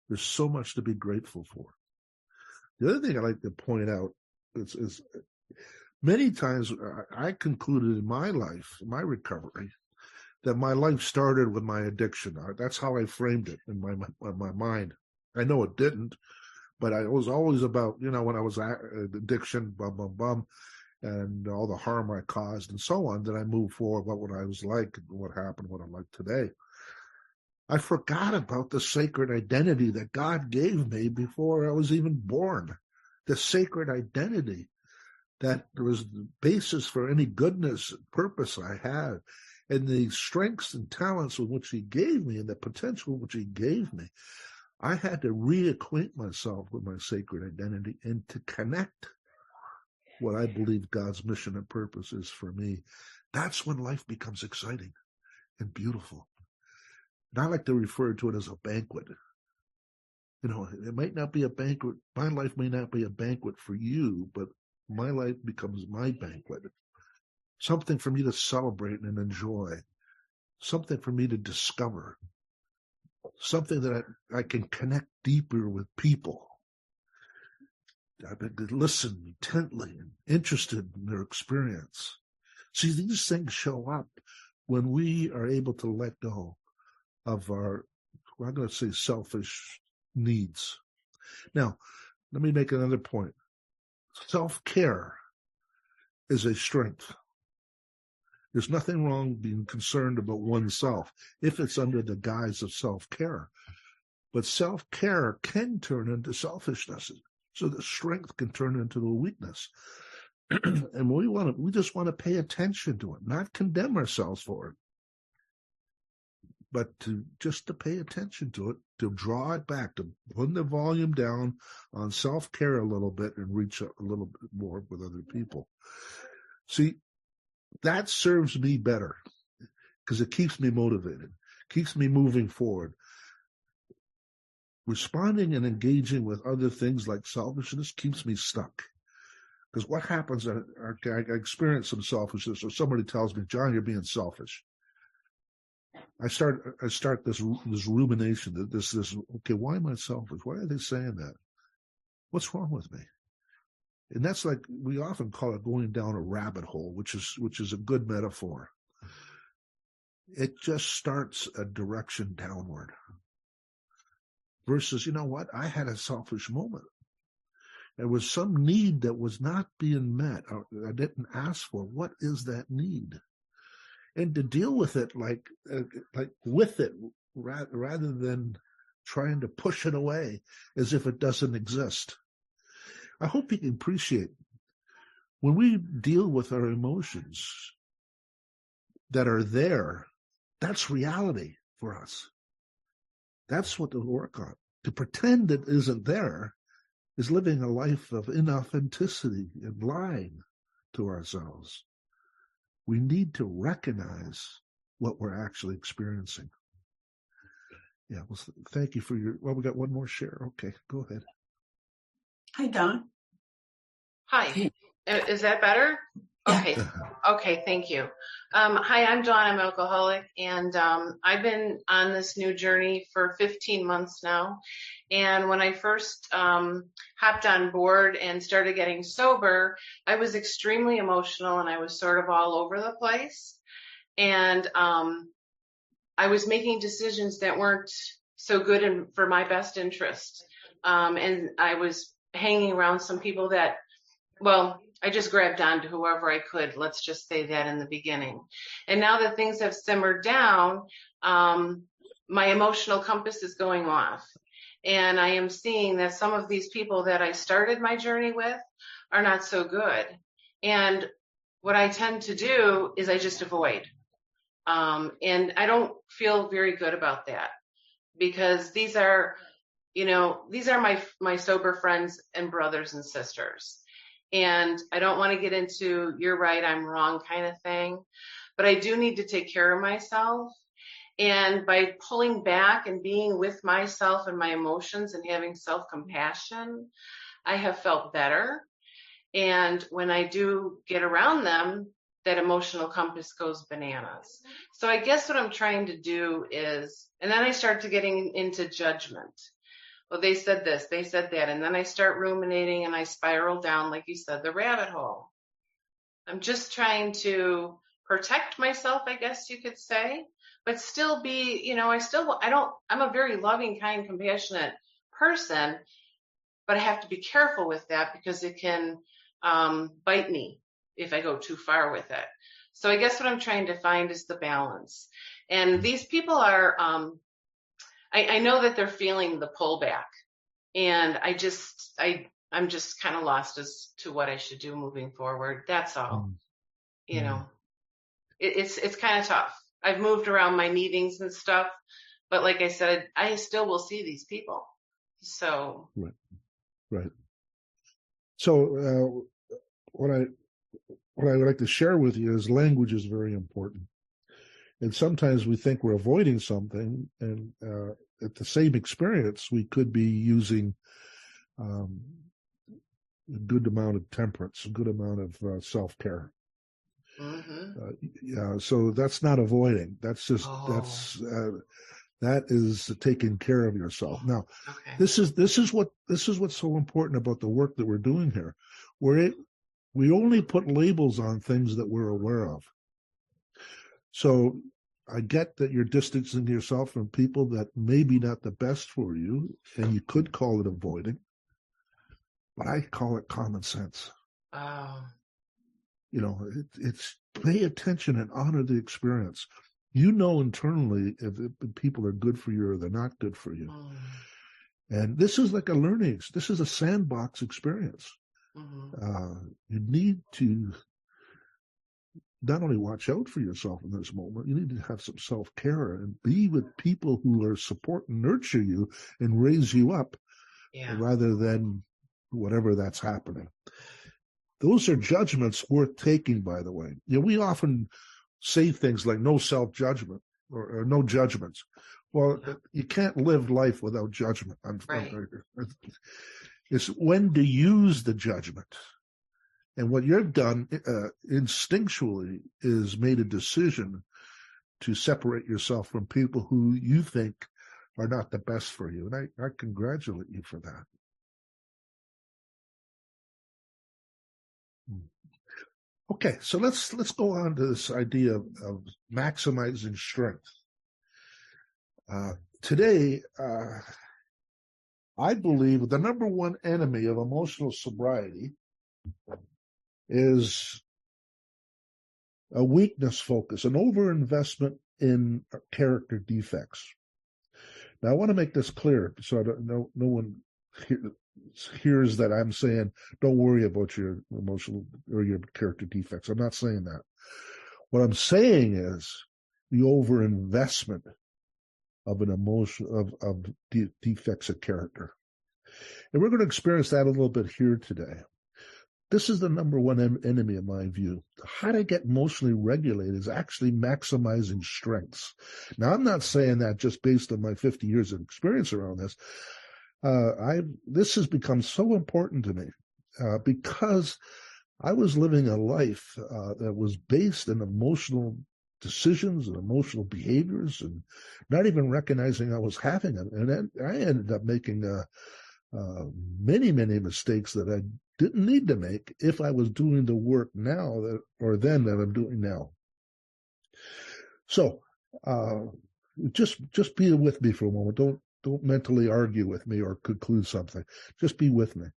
There's so much to be grateful for. The other thing I like to point out is many times I concluded in my life, my recovery, that my life started with my addiction. That's how I framed it in my mind. I know it didn't, but I was always about, when I was addiction, and all the harm I caused and so on, that I moved forward, what I was like, what happened, what I'm like today. I forgot about the sacred identity that God gave me before I was even born. The sacred identity that was the basis for any goodness and purpose I had, and the strengths and talents with which he gave me and the potential which he gave me. I had to reacquaint myself with my sacred identity and to connect what I believe God's mission and purpose is for me. That's when life becomes exciting and beautiful. And I like to refer to it as a banquet. It might not be a banquet. My life may not be a banquet for you, but my life becomes my banquet. Something for me to celebrate and enjoy. Something for me to discover. Something that I can connect deeper with people. I've been to listen intently and interested in their experience. See, these things show up when we are able to let go of our, I'm going to say, selfish needs. Now, let me make another point. Self-care is a strength. There's nothing wrong being concerned about oneself if it's under the guise of self-care. But self-care can turn into selfishness. So the strength can turn into a weakness. And we just want to pay attention to it, not condemn ourselves for it, but to pay attention to it, to draw it back, to put the volume down on self-care a little bit and reach a little bit more with other people. See, that serves me better because it keeps me motivated, keeps me moving forward. Responding and engaging with other things like selfishness keeps me stuck. Because what happens, I experience some selfishness, or somebody tells me, John, you're being selfish. I start this rumination, this, okay, why am I selfish? Why are they saying that? What's wrong with me? And that's like, we often call it going down a rabbit hole, which is a good metaphor. It just starts a direction downward. Versus, you know what? I had a selfish moment. There was some need that was not being met. I didn't ask for. What is that need? And to deal with it like with it, rather than trying to push it away as if it doesn't exist. I hope you can appreciate when we deal with our emotions that are there, that's reality for us. That's what to work on. To pretend it isn't there is living a life of inauthenticity and lying to ourselves. We need to recognize what we're actually experiencing. Yeah, well, thank you for we got one more share. Okay, go ahead. Hi, Don. Hi. Is that better? Okay. Okay. Thank you. Hi, I'm Dawn. I'm an alcoholic, and I've been on this new journey for 15 months now. And when I first hopped on board and started getting sober, I was extremely emotional and I was sort of all over the place. And I was making decisions that weren't so good and for my best interest. And I was hanging around some people that, well, I just grabbed on to whoever I could. Let's just say that in the beginning. And now that things have simmered down, my emotional compass is going off. And I am seeing that some of these people that I started my journey with are not so good. And what I tend to do is I just avoid. And I don't feel very good about that, because these are my sober friends and brothers and sisters. And I don't want to get into you're right, I'm wrong kind of thing, but I do need to take care of myself. And by pulling back and being with myself and my emotions and having self-compassion, I have felt better. And when I do get around them, that emotional compass goes bananas. So I guess what I'm trying to do is, and then I start to getting into judgment. Well, they said this, they said that, and then I start ruminating and I spiral down, like you said, the rabbit hole. I'm just trying to protect myself, I guess you could say, but still be, I'm a very loving, kind, compassionate person, but I have to be careful with that because it can bite me if I go too far with it. So I guess what I'm trying to find is the balance. And these people are, I know that they're feeling the pullback, and I'm just kind of lost as to what I should do moving forward. That's all. It's kind of tough. I've moved around my meetings and stuff, but like I said, I still will see these people. So right. So what I would like to share with you is language is very important. And sometimes we think we're avoiding something, and at the same experience, we could be using a good amount of temperance, a good amount of self-care. So that's not avoiding. That's just that is taking care of yourself. Now, this is what's so important about the work that we're doing here. We only put labels on things that we're aware of. So I get that you're distancing yourself from people that may be not the best for you, and you could call it avoiding, but I call it common sense. It's pay attention and honor the experience. You know internally if people are good for you or they're not good for you. And this is like a learning. This is a sandbox experience. You need to not only watch out for yourself in this moment, you need to have some self-care and be with people who are support and nurture you and raise you up rather than whatever that's happening. Those are judgments worth taking, by the way. We often say things like no self-judgment or no judgments. Well, you can't live life without judgment. Right. It's when to use the judgment. And what you've done instinctually is made a decision to separate yourself from people who you think are not the best for you. And I congratulate you for that. Okay, so let's go on to this idea of maximizing strength. Today, I believe the number one enemy of emotional sobriety is a weakness focus, an overinvestment in character defects. Now, I want to make this clear so no one hears that I'm saying don't worry about your emotional or your character defects. I'm not saying that. What I'm saying is the overinvestment of an emotion of defects of character, and we're going to experience that a little bit here today. This is the number one enemy in my view. How to get emotionally regulated is actually maximizing strengths. Now, I'm not saying that just based on my 50 years of experience around this. This has become so important to me because I was living a life that was based in emotional decisions and emotional behaviors, and not even recognizing I was having them. And then I ended up making many, many mistakes that I didn't need to make if I was doing the work now or then that I'm doing now. So just be with me for a moment. Don't mentally argue with me or conclude something. Just be with me.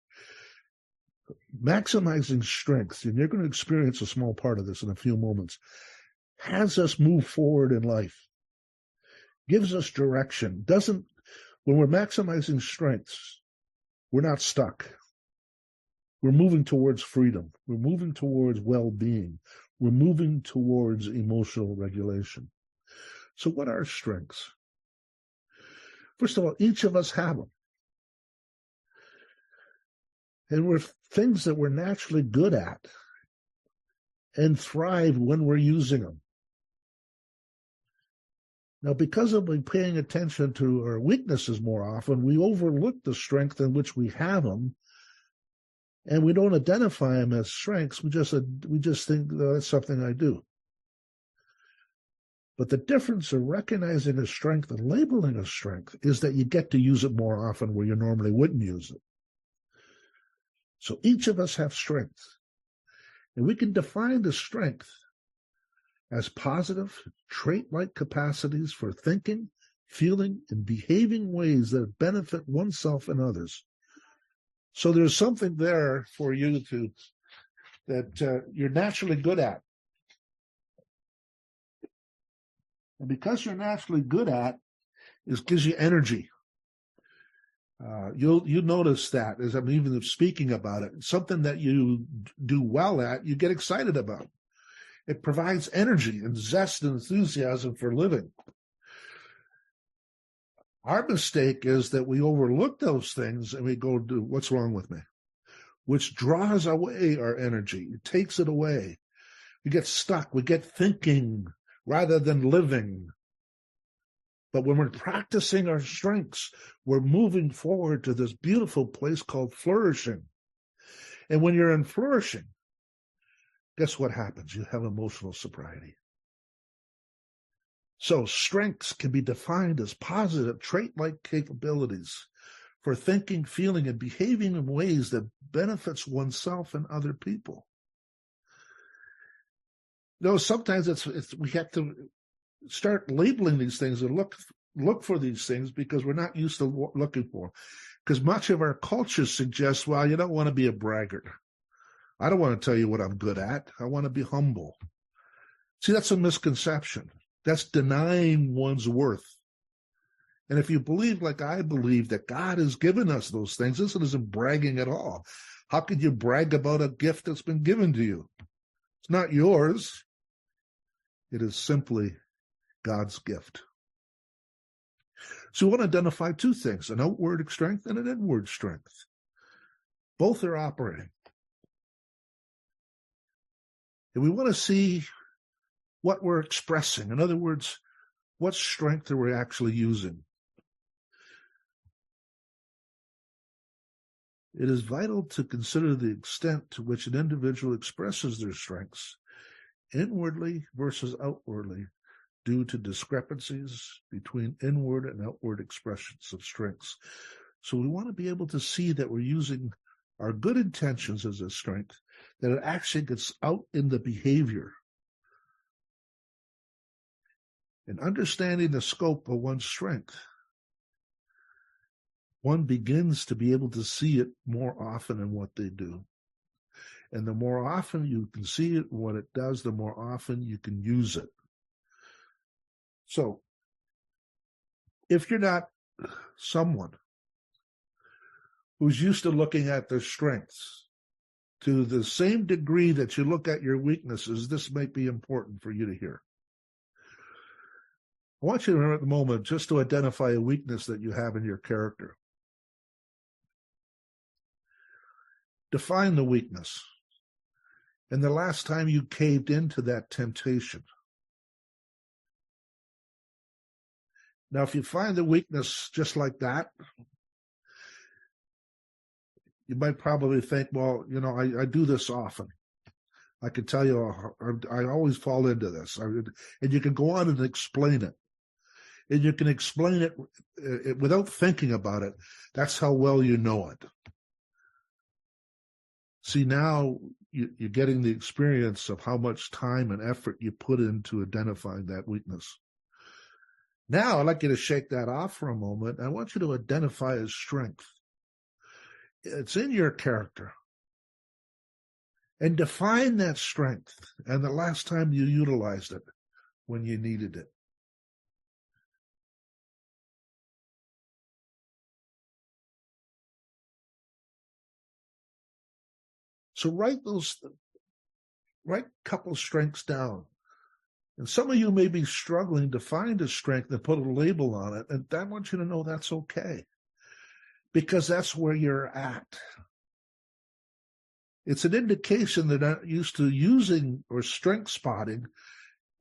Maximizing strengths, and you're going to experience a small part of this in a few moments, has us move forward in life, gives us direction. When we're maximizing strengths, we're not stuck. We're moving towards freedom. We're moving towards well-being. We're moving towards emotional regulation. So what are strengths? First of all, each of us have them. And we're things that we're naturally good at and thrive when we're using them. Now, because of paying attention to our weaknesses more often, we overlook the strength in which we have them, and we don't identify them as strengths. We just think, oh, that's something I do. But the difference of recognizing a strength and labeling a strength is that you get to use it more often where you normally wouldn't use it. So each of us have strengths, and we can define the strength as positive, trait-like capacities for thinking, feeling, and behaving ways that benefit oneself and others. So there's something there for you that you're naturally good at. And because you're naturally good at, it gives you energy. You'll notice that as I'm even speaking about it. Something that you do well at, you get excited about. It provides energy and zest and enthusiasm for living. Our mistake is that we overlook those things and we go do what's wrong with me, which draws away our energy. It takes it away. We get stuck. We get thinking rather than living. But when we're practicing our strengths, we're moving forward to this beautiful place called flourishing. And when you're in flourishing, guess what happens? You have emotional sobriety. So strengths can be defined as positive trait-like capabilities for thinking, feeling, and behaving in ways that benefits oneself and other people. You know, sometimes we have to start labeling these things and look for these things because we're not used to looking for them. Because much of our culture suggests, well, you don't want to be a braggart. I don't want to tell you what I'm good at. I want to be humble. See, that's a misconception. That's denying one's worth. And if you believe like I believe that God has given us those things, this isn't bragging at all. How could you brag about a gift that's been given to you? It's not yours. It is simply God's gift. So we want to identify two things, an outward strength and an inward strength. Both are operating. And we want to see what we're expressing. In other words, what strength are we actually using? It is vital to consider the extent to which an individual expresses their strengths inwardly versus outwardly due to discrepancies between inward and outward expressions of strengths. So we want to be able to see that we're using our good intentions as a strength, that it actually gets out in the behavior. And understanding the scope of one's strength, one begins to be able to see it more often in what they do. And the more often you can see it and what it does, the more often you can use it. So, if you're not someone who's used to looking at their strengths to the same degree that you look at your weaknesses, this might be important for you to hear. I want you to remember at the moment just to identify a weakness that you have in your character. Define the weakness. And the last time you caved into that temptation. Now, if you find the weakness just like that, you might probably think, well, you know, I do this often. I can tell you, I always fall into this. And you can go on and explain it. And you can explain it without thinking about it. That's how well you know it. See, now you're getting the experience of how much time and effort you put into identifying that weakness. Now, I'd like you to shake that off for a moment. I want you to identify as strength. It's in your character. And define that strength and the last time you utilized it when you needed it. So write a couple of strengths down. And some of you may be struggling to find a strength and put a label on it. And I want you to know that's okay, because that's where you're at. It's an indication that I'm used to using or strength spotting.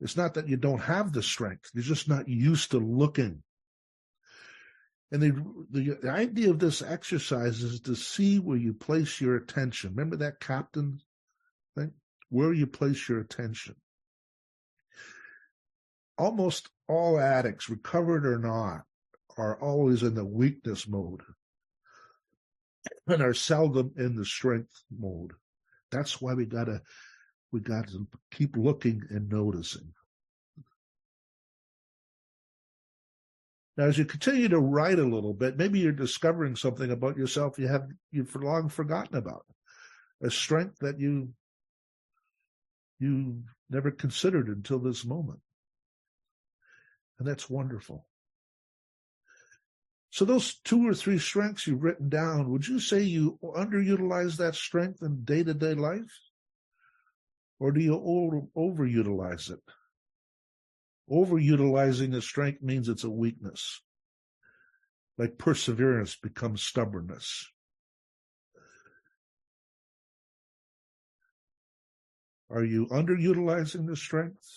It's not that you don't have the strength. You're just not used to looking. And the idea of this exercise is to see where you place your attention. Remember that captain thing? Where you place your attention. Almost all addicts, recovered or not, are always in the weakness mode and are seldom in the strength mode. That's why we got to keep looking and noticing. Now, as you continue to write a little bit, maybe you're discovering something about yourself you've for long forgotten about, a strength that you never considered until this moment. And that's wonderful. So those 2 or 3 strengths you've written down, would you say you underutilize that strength in day-to-day life? Or do you overutilize it? Overutilizing a strength means it's a weakness. Like perseverance becomes stubbornness. Are you underutilizing the strength,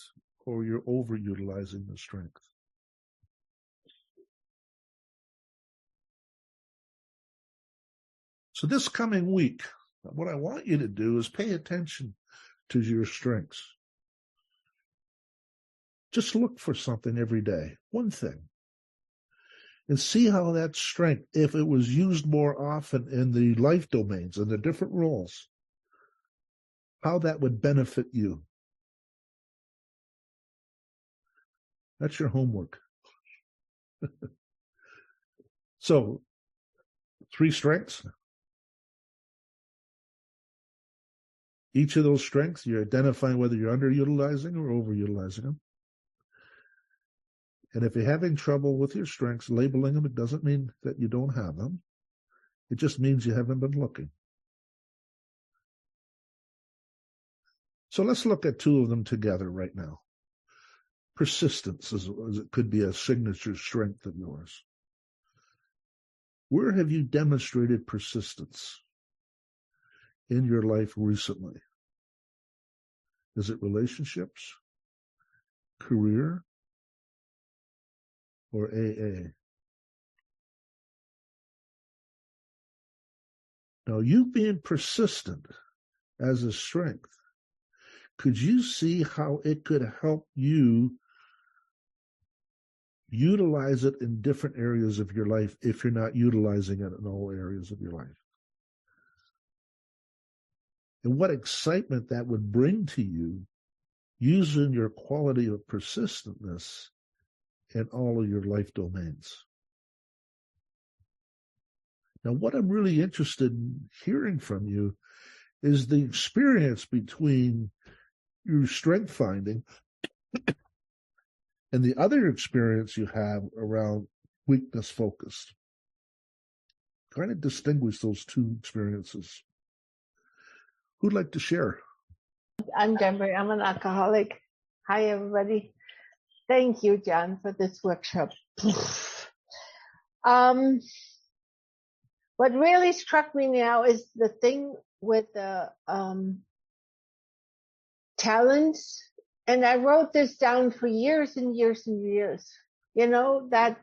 or you're overutilizing the strength? So this coming week, what I want you to do is pay attention to your strengths. Just look for something every day, one thing, and see how that strength, if it was used more often in the life domains and the different roles, how that would benefit you. That's your homework. So, 3 strengths. Each of those strengths, you're identifying whether you're underutilizing or overutilizing them. And if you're having trouble with your strengths, labeling them, it doesn't mean that you don't have them. It just means you haven't been looking. So let's look at 2 of them together right now. Persistence as it could be a signature strength of yours. Where have you demonstrated persistence in your life recently? Is it relationships, career, or AA? Now, you being persistent as a strength, could you see how it could help you utilize it in different areas of your life if you're not utilizing it in all areas of your life? And what excitement that would bring to you using your quality of persistentness in all of your life domains. Now, what I'm really interested in hearing from you is the experience between your strength finding and the other experience you have around weakness focused. Trying to distinguish those 2 experiences. Who'd like to share? I'm Deborah. I'm an alcoholic. Hi, everybody. Thank you, John, for this workshop. What really struck me now is the thing with the talents. And I wrote this down for years and years and years, that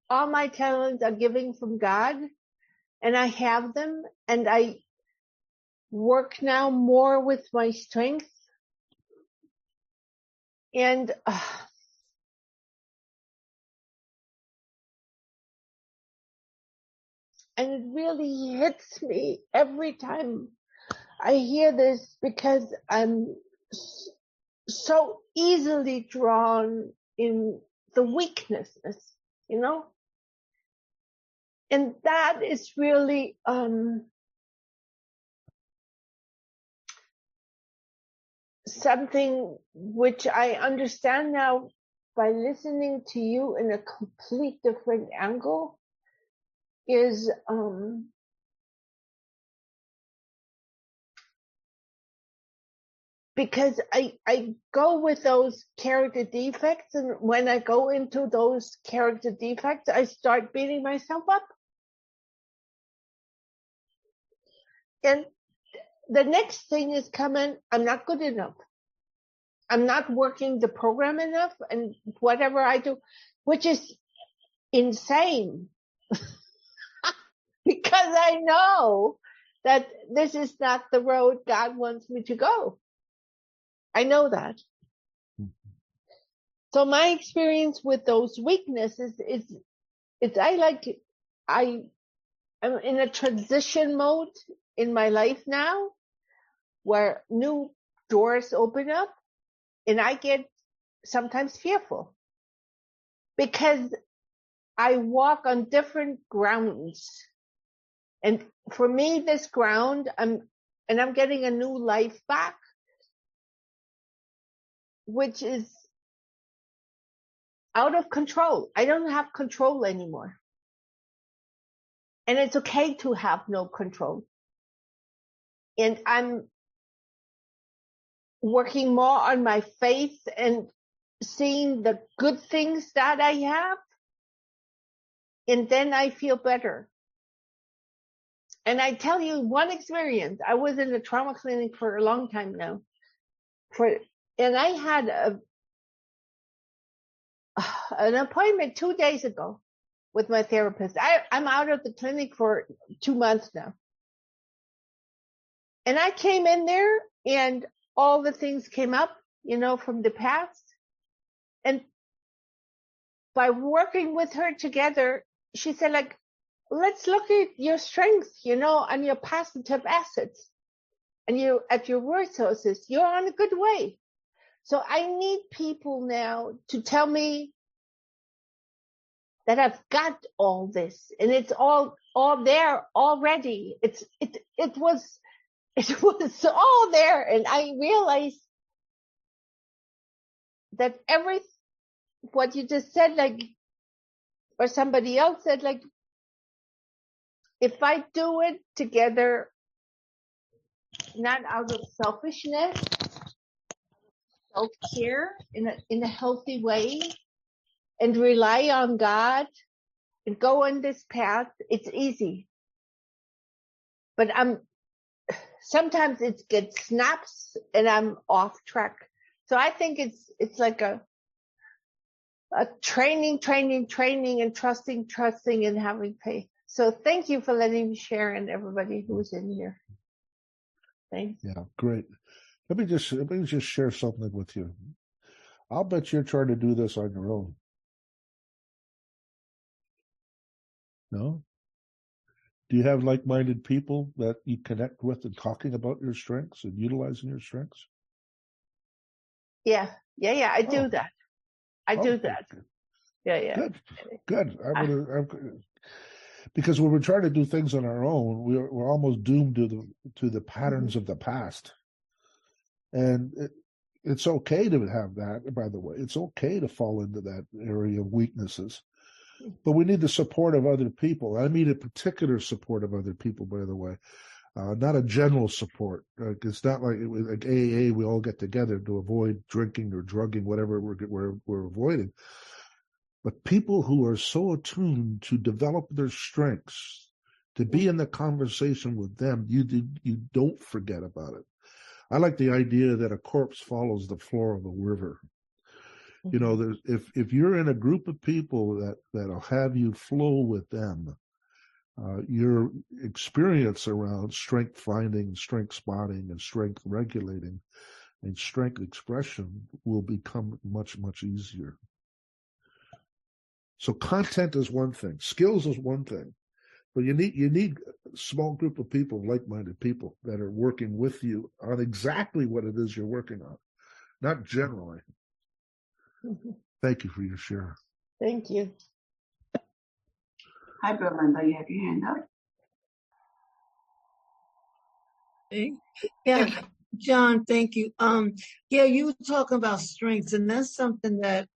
all my talents are giving from God, and I have them, and I work now more with my strength And it really hits me every time I hear this, because I'm so easily drawn in the weaknesses, you know? And that is really something which I understand now by listening to you in a complete different angle, is because I go with those character defects, and when I go into those character defects, I start beating myself up. And the next thing is coming, I'm not good enough. I'm not working the program enough, and whatever I do, which is insane because I know that this is not the road God wants me to go. I know that. So my experience with those weaknesses is I'm in a transition mode in my life now, where new doors open up, and I get sometimes fearful because I walk on different grounds. And for me, this ground, I'm getting a new life back, which is out of control. I don't have control anymore. And it's okay to have no control. And I'm working more on my faith and seeing the good things that I have. And then I feel better. And I tell you one experience. I was in the trauma clinic for a long time now. And I had an appointment 2 days ago with my therapist. I'm out of the clinic for 2 months now. And I came in there and all the things came up, from the past. And by working with her together, she said, like, let's look at your strengths, and your positive assets and at your resources. You're on a good way. So I need people now to tell me that I've got all this, and it's all there already. It was all there. And I realized that what you just said, like, or somebody else said, like, if I do it together, not out of selfishness, self-care in a healthy way, and rely on God and go on this path, it's easy. But sometimes it gets snaps and I'm off track. So I think it's like a training and trusting and having faith. So thank you for letting me share, and everybody who's in here. Thanks. Yeah, great. Let me just share something with you. I'll bet you're trying to do this on your own. No? Do you have like-minded people that you connect with and talking about your strengths and utilizing your strengths? Yeah. I do that. I do that. Good. Yeah. Good. Because when we're trying to do things on our own, we're almost doomed to the patterns of the past. And it's okay to have that, by the way. It's okay to fall into that area of weaknesses. But we need the support of other people. I mean a particular support of other people, by the way. Not a general support. It's not like AA, we all get together to avoid drinking or drugging, whatever we're avoiding. But people who are so attuned to develop their strengths, to be in the conversation with them, you don't forget about it. I like the idea that a corpse follows the floor of a river. If you're in a group of people that'll have you flow with them, your experience around strength finding, strength spotting, and strength regulating and strength expression will become much, much easier. So content is one thing, skills is one thing, but you need a small group of people, like-minded people that are working with you on exactly what it is you're working on, not generally. Thank you for your share. Thank you. Hi, Belinda, you have your hand up. Yeah, John, thank you. Yeah, you were talking about strengths, and that's something that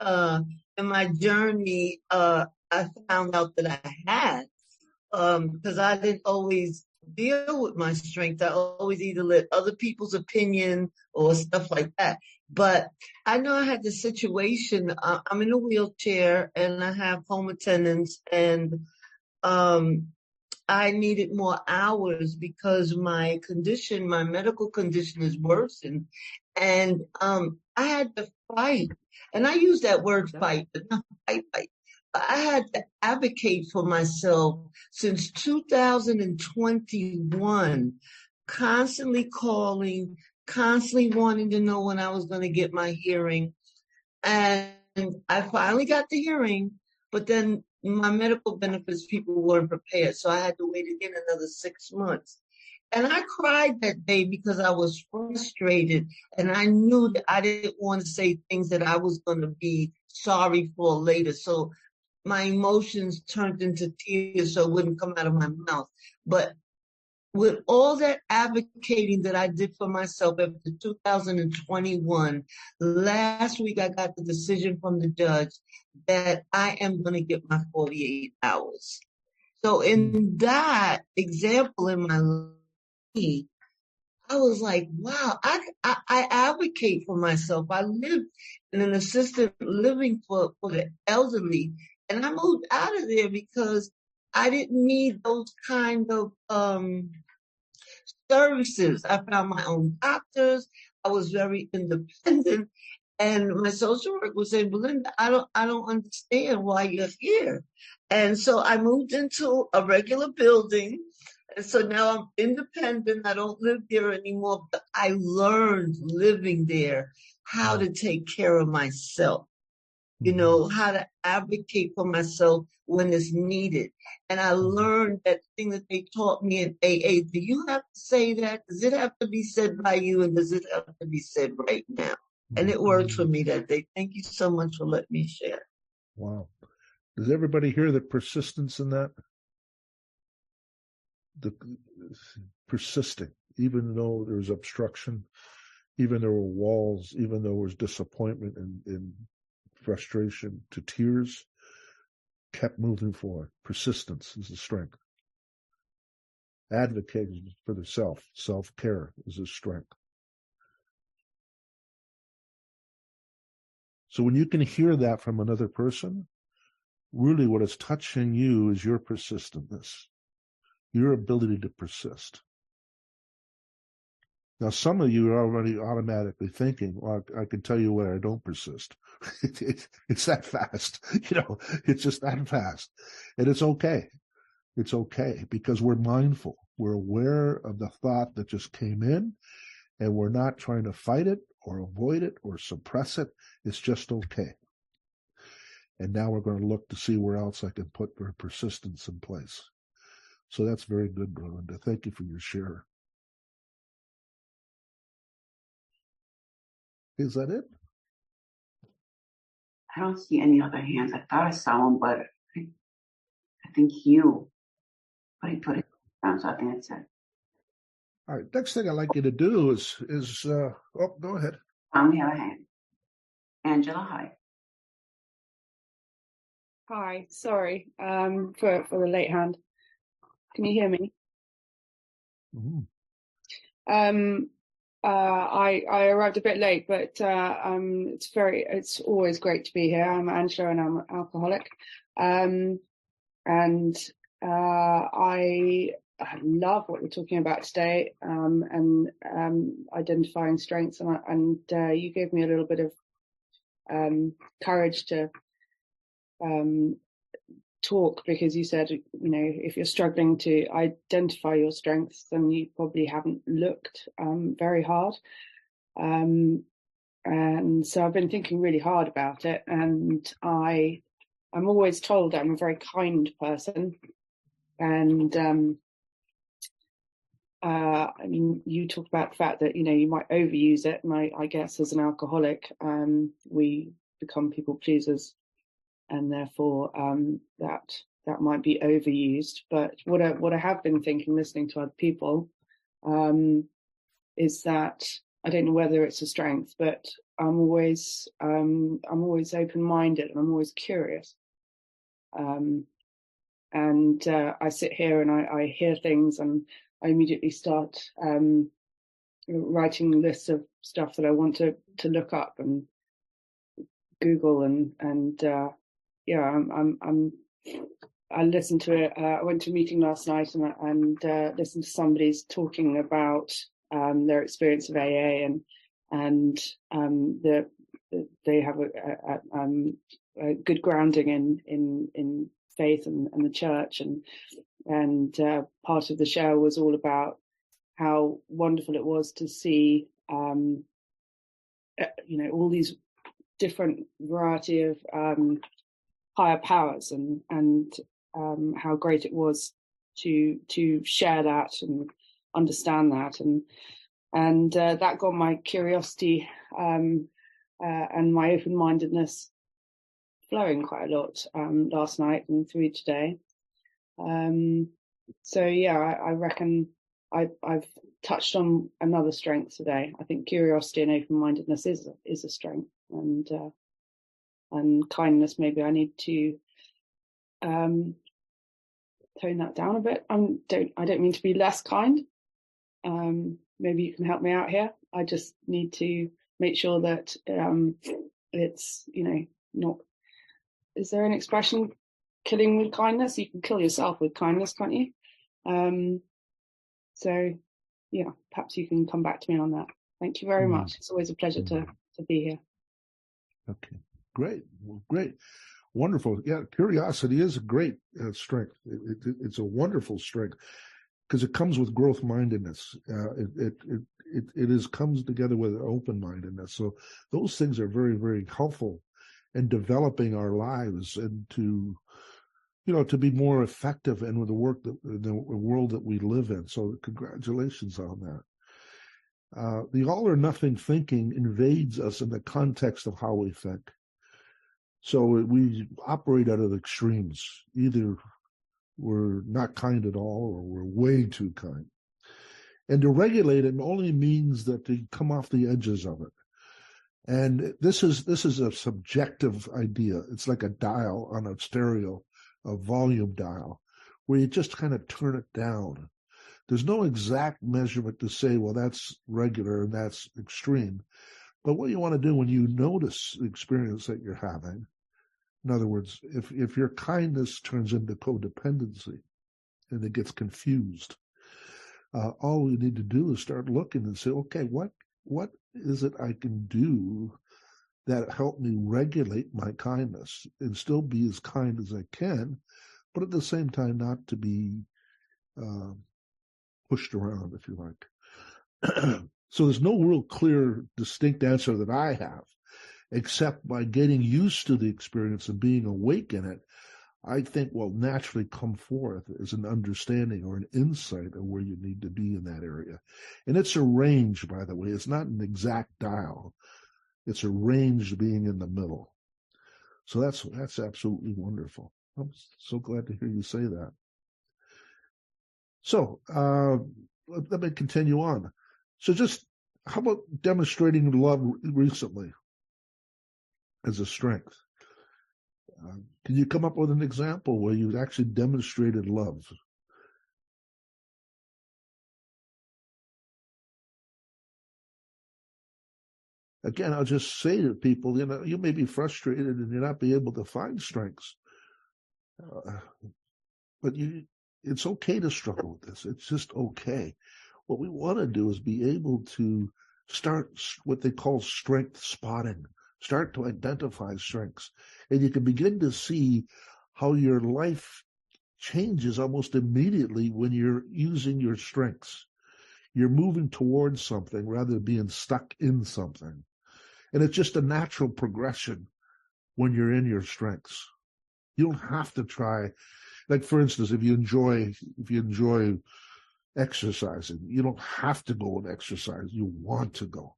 in my journey I found out that I had. Because I didn't always deal with my strength. I always either let other people's opinion or stuff like that. But I know I had this situation. I'm in a wheelchair and I have home attendants, and I needed more hours because my condition, my medical condition is worsened. And I had to fight. And I use that word fight, but not fight. I had to advocate for myself since 2021, constantly calling, constantly wanting to know when I was going to get my hearing. And I finally got the hearing, but then my medical benefits people weren't prepared. So I had to wait again another 6 months. And I cried that day because I was frustrated and I knew that I didn't want to say things that I was going to be sorry for later. So my emotions turned into tears so it wouldn't come out of my mouth. But with all that advocating that I did for myself after 2021, last week I got the decision from the judge that I am going to get my 48 hours. So in that example in my life, I was like, wow, I advocate for myself. I live in an assisted living for the elderly. And I moved out of there because I didn't need those kind of services. I found my own doctors. I was very independent. And my social worker was saying, Belinda, I don't understand why you're here. And so I moved into a regular building. And so now I'm independent. I don't live there anymore, but I learned living there how to take care of myself, you know, how to advocate for myself when it's needed. And I learned that thing that they taught me in AA. Do you have to say that? Does it have to be said by you? And does it have to be said right now? And it worked for me that day. Thank you so much for letting me share. Wow. Does everybody hear the persistence in that? The persisting, even though there's obstruction, even there were walls, even though there was disappointment and frustration to tears, kept moving forward. Persistence is the strength. Advocating for the self-care is a strength. So when you can hear that from another person, really what is touching you is your persistentness, your ability to persist. Now, some of you are already automatically thinking, well, I can tell you where I don't persist. It's that fast. You know, it's just that fast. And it's okay. It's okay because we're mindful. We're aware of the thought that just came in, and we're not trying to fight it or avoid it or suppress it. It's just okay. And now we're going to look to see where else I can put persistence in place. So that's very good, Belinda. Thank you for your share. Is that it? I don't see any other hands. I thought I saw one, but I think Hugh, but he put it down, so I think that's it. All right. Next thing I'd like you to do is go ahead. We have a hand. Angela, hi. Hi, sorry for the late hand. Can you hear me? Mm-hmm. I arrived a bit late, but it's always great to be here. I'm Angela and I'm an alcoholic. I love what you're talking about today, and identifying strengths, and you gave me a little bit of courage to talk, because you said, you know, if you're struggling to identify your strengths, then you probably haven't looked very hard. And so I've been thinking really hard about it, and I'm always told I'm a very kind person. And I mean, you talk about the fact that, you might overuse it. And I guess as an alcoholic, we become people pleasers, and therefore that might be overused. But what I have been thinking, listening to other people, is that I don't know whether it's a strength, but I'm always open-minded, and I'm always curious. And I sit here and I hear things, and I immediately start writing lists of stuff that I want to look up and Google, and I listened to it. I went to a meeting last night and listened to somebody talking about their experience of AA, and they have a good grounding in faith and the church, and part of the show was all about how wonderful it was to see all these different variety of higher powers, and how great it was to share that and understand that, and that got my curiosity and my open-mindedness flowing quite a lot last night and through today. So yeah, I reckon I've touched on another strength today. I think curiosity and open-mindedness is a strength, and kindness, maybe I need to tone that down a bit. I don't mean to be less kind. Maybe you can help me out here. I just need to make sure that it's not. Is there an expression, killing with kindness? You can kill yourself with kindness, can't you? So yeah, perhaps you can come back to me on that. Thank you very much. It's always a pleasure to be here. Okay, great. Well, great. Wonderful. Yeah, curiosity is a great strength. It's a wonderful strength because it comes with growth-mindedness. It comes together with open-mindedness. So those things are very, very helpful in developing our lives and to be more effective in the world that we live in. So congratulations on that. The all or nothing thinking invades us in the context of how we think. So we operate out of the extremes. Either we're not kind at all, or we're way too kind. And to regulate it only means that to come off the edges of it. And this is a subjective idea. It's like a dial on a stereo, a volume dial, where you just kind of turn it down. There's no exact measurement to say, well, that's regular and that's extreme. But what you want to do when you notice the experience that you're having, in other words, if your kindness turns into codependency and it gets confused, all we need to do is start looking and say, okay, what is it I can do that help me regulate my kindness and still be as kind as I can, but at the same time not to be pushed around, if you like. So there's no real clear, distinct answer that I have, except by getting used to the experience and being awake in it, I think will naturally come forth as an understanding or an insight of where you need to be in that area. And it's a range, by the way. It's not an exact dial. It's a range being in the middle. So that's absolutely wonderful. I'm so glad to hear you say that. So let me continue on. So just how about demonstrating love recently as a strength? Can you come up with an example where you actually demonstrated love? Again, I'll just say to people, you may be frustrated and you're not be able to find strengths. But it's okay to struggle with this. It's just okay. What we want to do is be able to start what they call strength spotting. Start to identify strengths. And you can begin to see how your life changes almost immediately when you're using your strengths. You're moving towards something rather than being stuck in something. And it's just a natural progression when you're in your strengths. You don't have to try, like for instance, if you enjoy exercising, you don't have to go and exercise. You want to go.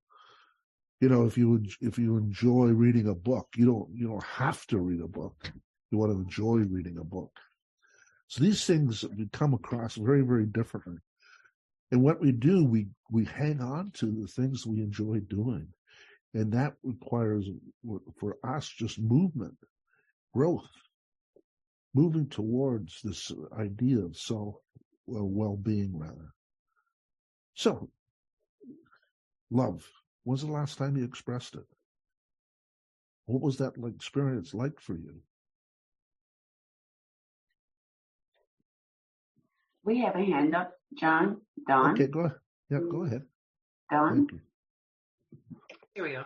You know, if you enjoy reading a book, you don't have to read a book. You want to enjoy reading a book. So these things we come across very, very differently. And what we do, we hang on to the things we enjoy doing. And that requires, for us, just movement, growth, moving towards this idea of well-being, rather. So, love. When's the last time you expressed it? What was that experience like for you? We have a hand up, John. Don. Okay, go ahead. Yeah, go ahead. Don. Thank you. Here we go.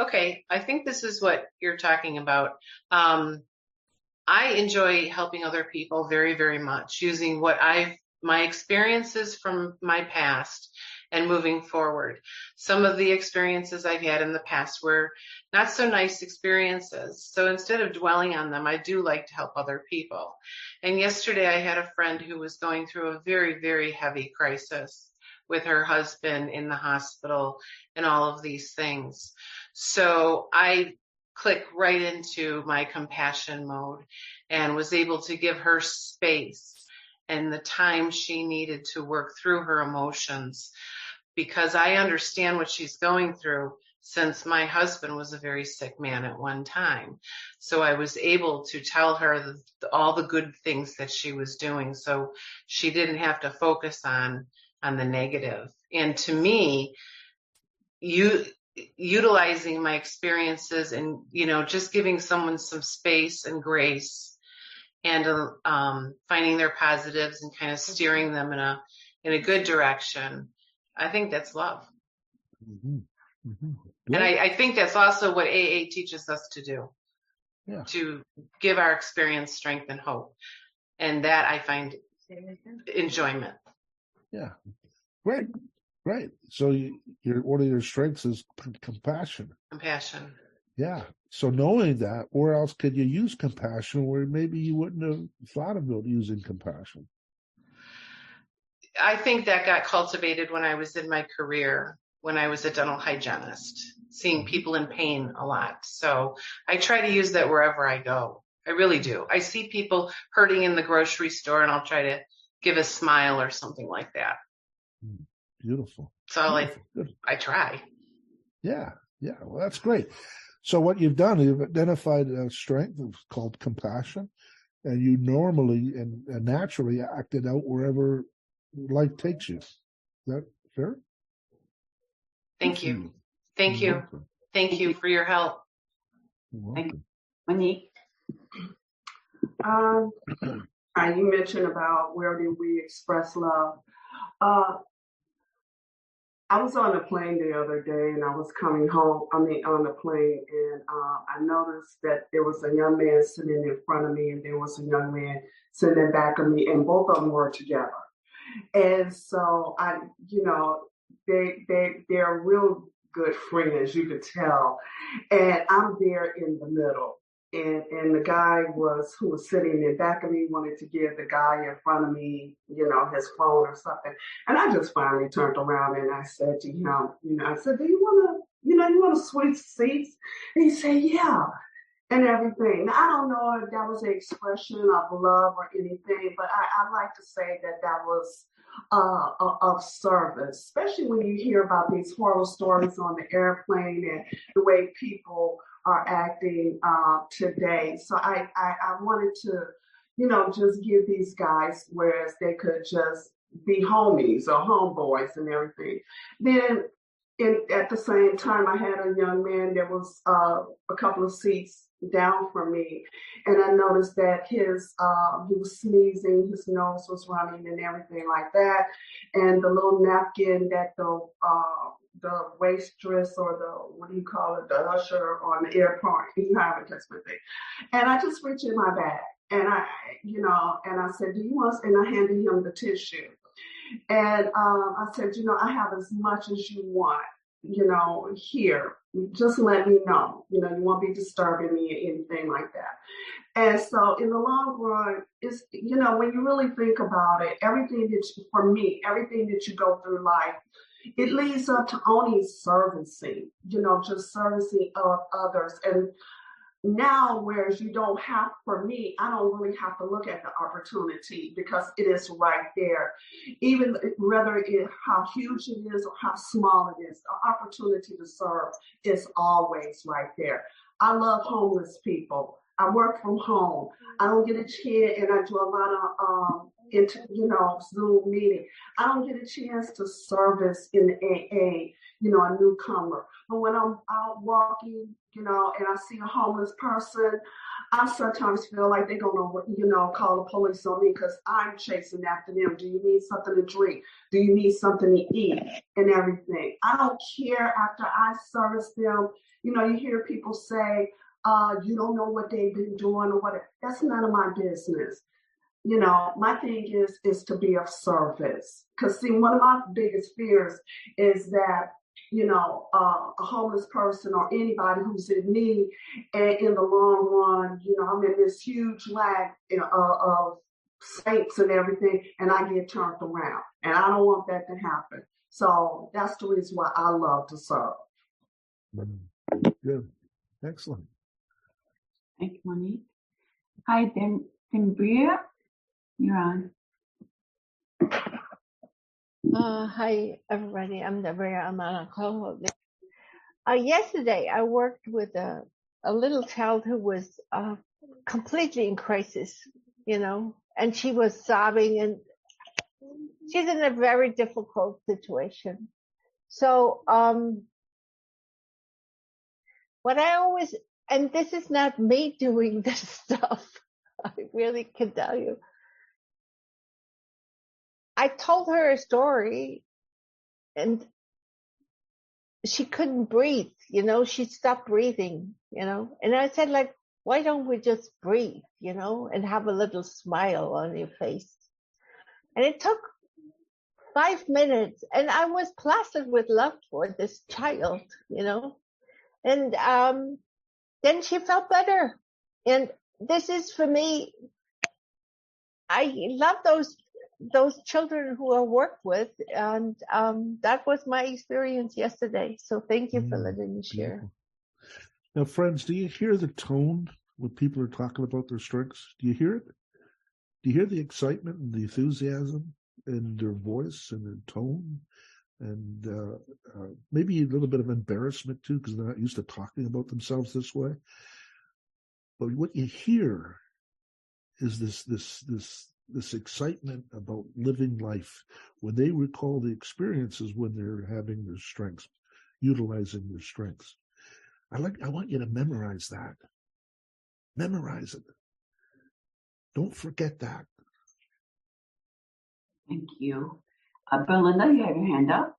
Okay, I think this is what you're talking about. I enjoy helping other people very, very much, using my experiences from my past and moving forward. Some of the experiences I've had in the past were not so nice experiences. So instead of dwelling on them, I do like to help other people. And yesterday I had a friend who was going through a very, very heavy crisis with her husband in the hospital and all of these things. So I click right into my compassion mode and was able to give her space and the time she needed to work through her emotions, because I understand what she's going through, since my husband was a very sick man at one time. So I was able to tell her all the good things that she was doing, so she didn't have to focus on the negative. And to me, utilizing my experiences and, just giving someone some space and grace and finding their positives and kind of steering them in a good direction, I think that's love. Mm-hmm. Mm-hmm. And I think that's also what AA teaches us to do, to give our experience strength and hope. And that I find enjoyment. Yeah, great. So one of your strengths is compassion. Compassion. Yeah. So knowing that, where else could you use compassion where maybe you wouldn't have thought about using compassion? I think that got cultivated when I was in my career, when I was a dental hygienist, seeing people in pain a lot. So I try to use that wherever I go. I really do. I see people hurting in the grocery store and I'll try to give a smile or something like that. Beautiful. So I try. Yeah. Well, that's great. So what you've done, you've identified a strength called compassion, and you normally and naturally act it out wherever life takes you. Is that fair? Thank you. Thank you. Thank you for your help. Thank you. Monique? You mentioned about where did we express love. I was on a plane the other day and I was coming home, on the plane, and I noticed that there was a young man sitting in front of me and there was a young man sitting in back of me, and both of them were together. And so they're real good friends, you could tell. And I'm there in the middle. And the guy who was sitting in back of me wanted to give the guy in front of me, his phone or something. And I just finally turned around and I said to him, I said, do you want to switch seats? And he said, yeah, and everything. Now, I don't know if that was an expression of love or anything, but I like to say that was of service, especially when you hear about these horror stories on the airplane and the way people are acting today. So I wanted to, just give these guys, whereas they could just be homies or homeboys and everything. Then at the same time, I had a young man that was a couple of seats down from me, and I noticed that he was sneezing, his nose was running and everything like that, and the little napkin that the waitress or the usher on the airport, you have a testament thing. And I just reached in my bag and I said, do you want, and I handed him the tissue. And I said, I have as much as you want, here. Just let me know. You won't be disturbing me or anything like that. And so in the long run, it's, when you really think about it, everything that you go through life, it leads up to only servicing, just servicing of others. And now, whereas for me, I don't really have to look at the opportunity because it is right there. Even whether how huge it is or how small it is, the opportunity to serve is always right there. I love homeless people. I work from home. I don't get a chance, and I do a lot of Zoom meeting. I don't get a chance to service in the AA, a newcomer. But when I'm out walking, and I see a homeless person, I sometimes feel like they're gonna, call the police on me because I'm chasing after them. Do you need something to drink? Do you need something to eat? And everything. I don't care after I service them. You hear people say, you don't know what they've been doing or whatever. That's none of my business. My thing is to be of service. Because see, one of my biggest fears is that, a homeless person or anybody who's in need, and in the long run, I'm in this huge lag of saints and everything, and I get turned around. And I don't want that to happen. So that's the reason why I love to serve. Good. Excellent. Thank you, Monique. Hi, Dembria. You're on. Hi, everybody. I'm Deborah. I'm on a call. Yesterday, I worked with a little child who was completely in crisis, and she was sobbing, and she's in a very difficult situation. So, what I always, and this is not me doing this stuff, I really can tell you. I told her a story and she couldn't breathe, she stopped breathing, and I said, like, why don't we just breathe, and have a little smile on your face? And it took 5 minutes and I was plastered with love for this child, and then she felt better. And this is for me, I love those children who I work with, and that was my experience yesterday. So thank you for letting me share. Beautiful. Now, friends, do you hear the tone when people are talking about their strengths? Do you hear it? Do you hear the excitement and the enthusiasm in their voice and their tone? And maybe a little bit of embarrassment too, because they're not used to talking about themselves this way. But what you hear is this excitement about living life when they recall the experiences when they're having their strengths, utilizing their strengths. I want you to memorize that. Memorize it. Don't forget that. Thank you. Belinda, you have your hand up.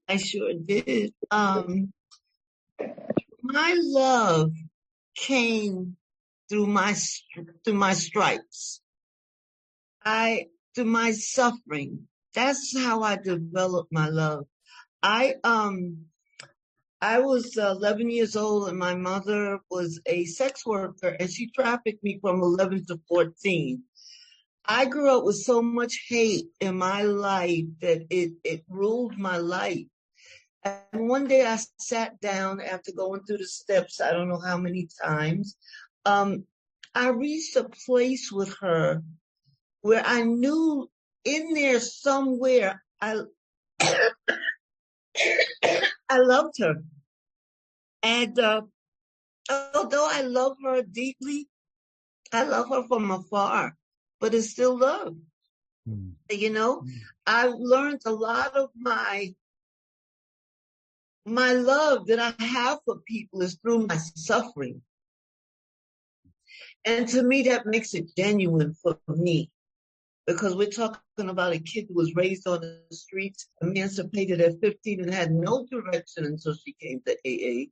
I sure did. My love came through my stripes. Through my suffering. That's how I developed my love. I was 11 years old and my mother was a sex worker and she trafficked me from 11 to 14. I grew up with so much hate in my life that it ruled my life. And one day I sat down after going through the steps, I don't know how many times. I reached a place with her where I knew in there somewhere I loved her. And although I love her deeply, I love her from afar, but it's still love. I learned a lot of my love that I have for people is through my suffering. And to me, that makes it genuine for me. Because we're talking about a kid who was raised on the streets, emancipated at 15 and had no direction until she came to AA.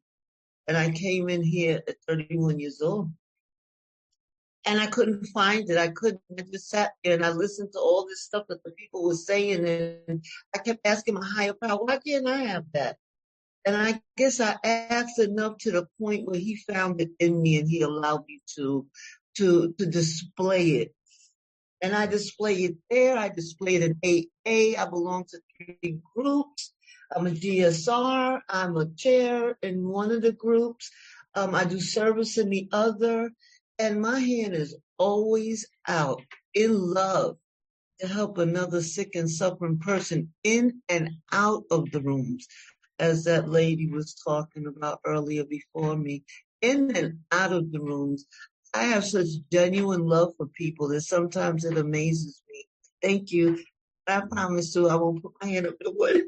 And I came in here at 31 years old. and I couldn't find it. I just sat there and I listened to all this stuff that the people were saying, and I kept asking my higher power, why can't I have that? And I guess I asked enough to the point where he found it in me and he allowed me to display it. And I display it there. I display it in 8A. I belong to 3 groups. I'm a GSR. I'm a chair in one of the groups. I do service in the other. And my hand is always out in love to help another sick and suffering person in and out of the rooms, as that lady was talking about earlier before me, in and out of the rooms. I have such genuine love for people that sometimes it amazes me. Thank you. I promise you I won't put my hand up the wood.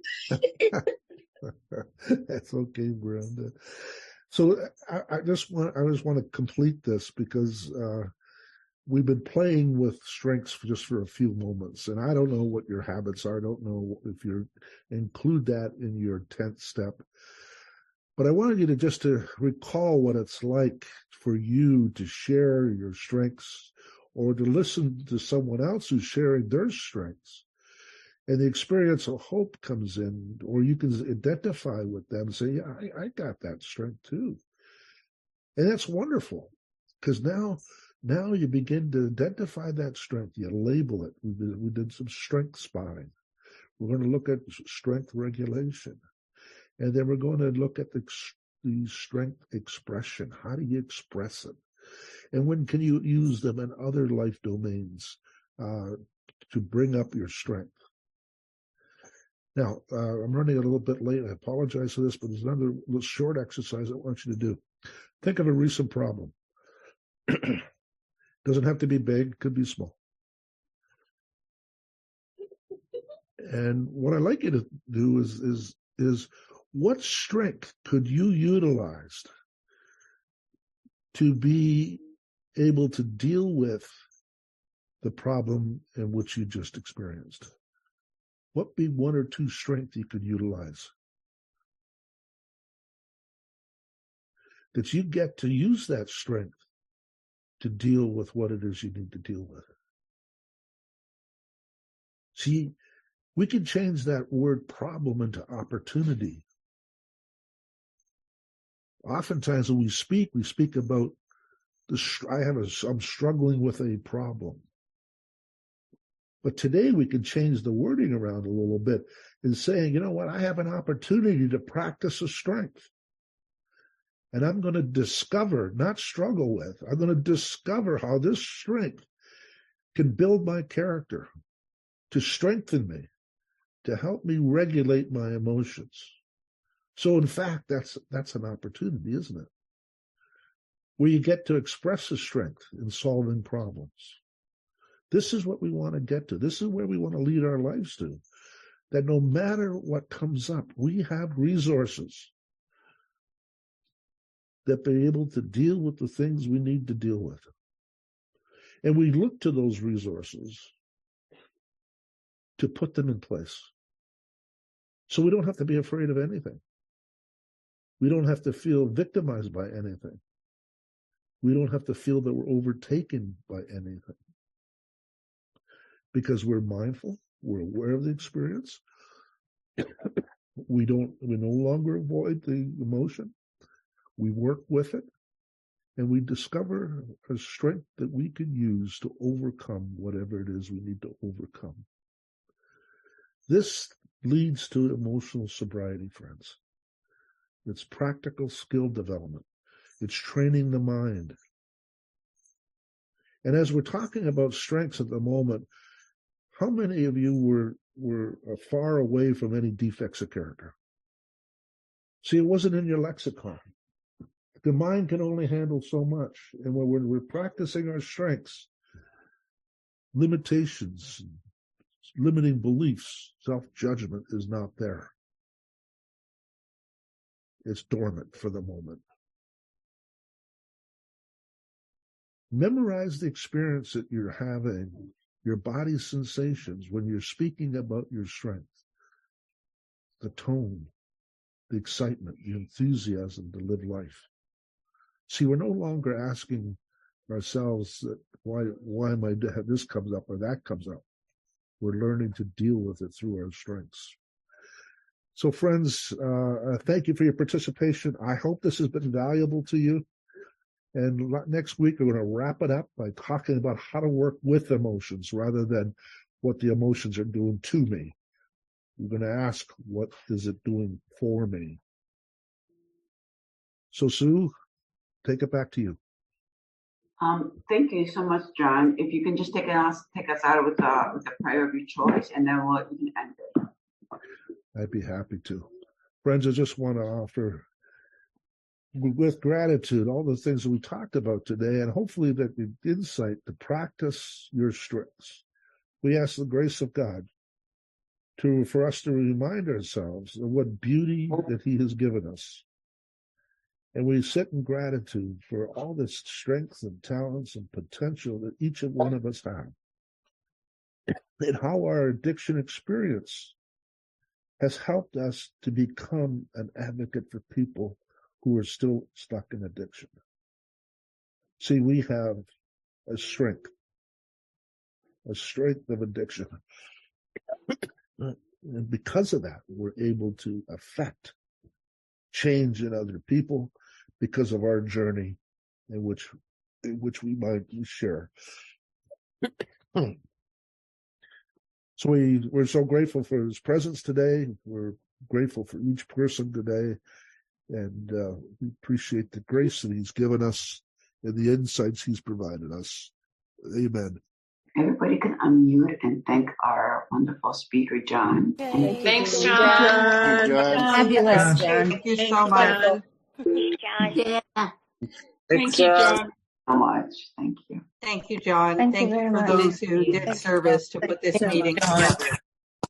That's okay, Brenda. So I just want to complete this because we've been playing with strengths just for a few moments, and I don't know what your habits are. I don't know if you include that in your 10th step. But I wanted you to recall what it's like for you to share your strengths or to listen to someone else who's sharing their strengths. And the experience of hope comes in, or you can identify with them and say, yeah, I got that strength too. And that's wonderful because now you begin to identify that strength. You label it. We did some strength spotting. We're going to look at strength regulation. And then we're going to look at the strength expression. How do you express it? And when can you use them in other life domains to bring up your strength? Now, I'm running a little bit late. I apologize for this, but there's another little short exercise I want you to do. Think of a recent problem. Doesn't have to be big, could be small. And what I'd like you to do is what strength could you utilize to be able to deal with the problem in which you just experienced? What be 1 or 2 strengths you could utilize? That you get to use that strength to deal with what it is you need to deal with. See, we can change that word problem into opportunity. Oftentimes when we speak about I'm struggling with a problem. But today we can change the wording around a little bit and saying, you know what, I have an opportunity to practice a strength. And I'm going to discover, not struggle with, I'm going to discover how this strength can build my character, to strengthen me, to help me regulate my emotions. So in fact, that's an opportunity, isn't it? Where you get to express the strength in solving problems. This is what we want to get to. This is where we want to lead our lives to. That no matter what comes up, we have resources that be able to deal with the things we need to deal with. And we look to those resources to put them in place. So we don't have to be afraid of anything. We don't have to feel victimized by anything. We don't have to feel that we're overtaken by anything. Because we're mindful, we're aware of the experience. We no longer avoid the emotion. We work with it, and we discover a strength that we can use to overcome whatever it is we need to overcome. This leads to emotional sobriety, friends. It's practical skill development. It's training the mind. And as we're talking about strengths at the moment, how many of you were far away from any defects of character? See, it wasn't in your lexicon. The mind can only handle so much. And when we're practicing our strengths, limitations, limiting beliefs, self-judgment is not there. It's dormant for the moment. Memorize the experience that you're having, your body's sensations when you're speaking about your strength, the tone, the excitement, the enthusiasm to live life. See, we're no longer asking ourselves that why am I this comes up or that comes up. We're learning to deal with it through our strengths. So friends, thank you for your participation. I hope this has been valuable to you. And next week, we're going to wrap it up by talking about how to work with emotions rather than what the emotions are doing to me. We're going to ask, what is it doing for me? So Sue, take it back to you. Thank you so much, John. If you can just take us out with the prayer of your choice, and then we can end it. I'd be happy to. Friends, I just want to offer, with gratitude, all the things that we talked about today, and hopefully that the insight to practice your strengths. We ask the grace of God for us to remind ourselves of what beauty that He has given us. And we sit in gratitude for all the strengths and talents and potential that each and one of us have. And how our addiction experience has helped us to become an advocate for people who are still stuck in addiction. See, we have a strength of addiction. And because of that, we're able to affect change in other people because of our journey in which we might share. So we're so grateful for His presence today. We're grateful for each person today. And we appreciate the grace that He's given us and the insights He's provided us. Amen. Everybody can unmute and thank our wonderful speaker, John. Thanks, John. John. Fabulous, John. Thank you so much. John. Yeah. Thank you, John. So much. Thank you. Thank you, John. Thank Thank you you very for much. those who did service to put this meeting together.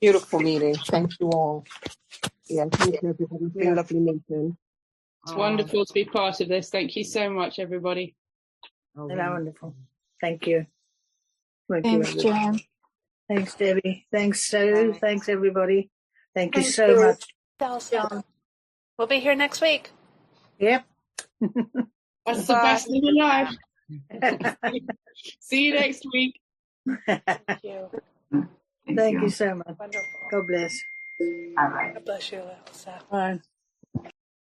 Beautiful meeting. Thank you all. Yeah, thank you everybody. It's been lovely meeting. It's wonderful to be part of this. Thank you so much, everybody. Wonderful. Thank you. Thanks, John. Thanks, Debbie. Thanks, Sue. Thanks, everybody. Thank you Thank so you. much. John. We'll be here next week. Yep. That's the best thing in life. See you next week. Thank you. Thank you so much. Wonderful. God bless. All right. God bless you, Elsa. Bye.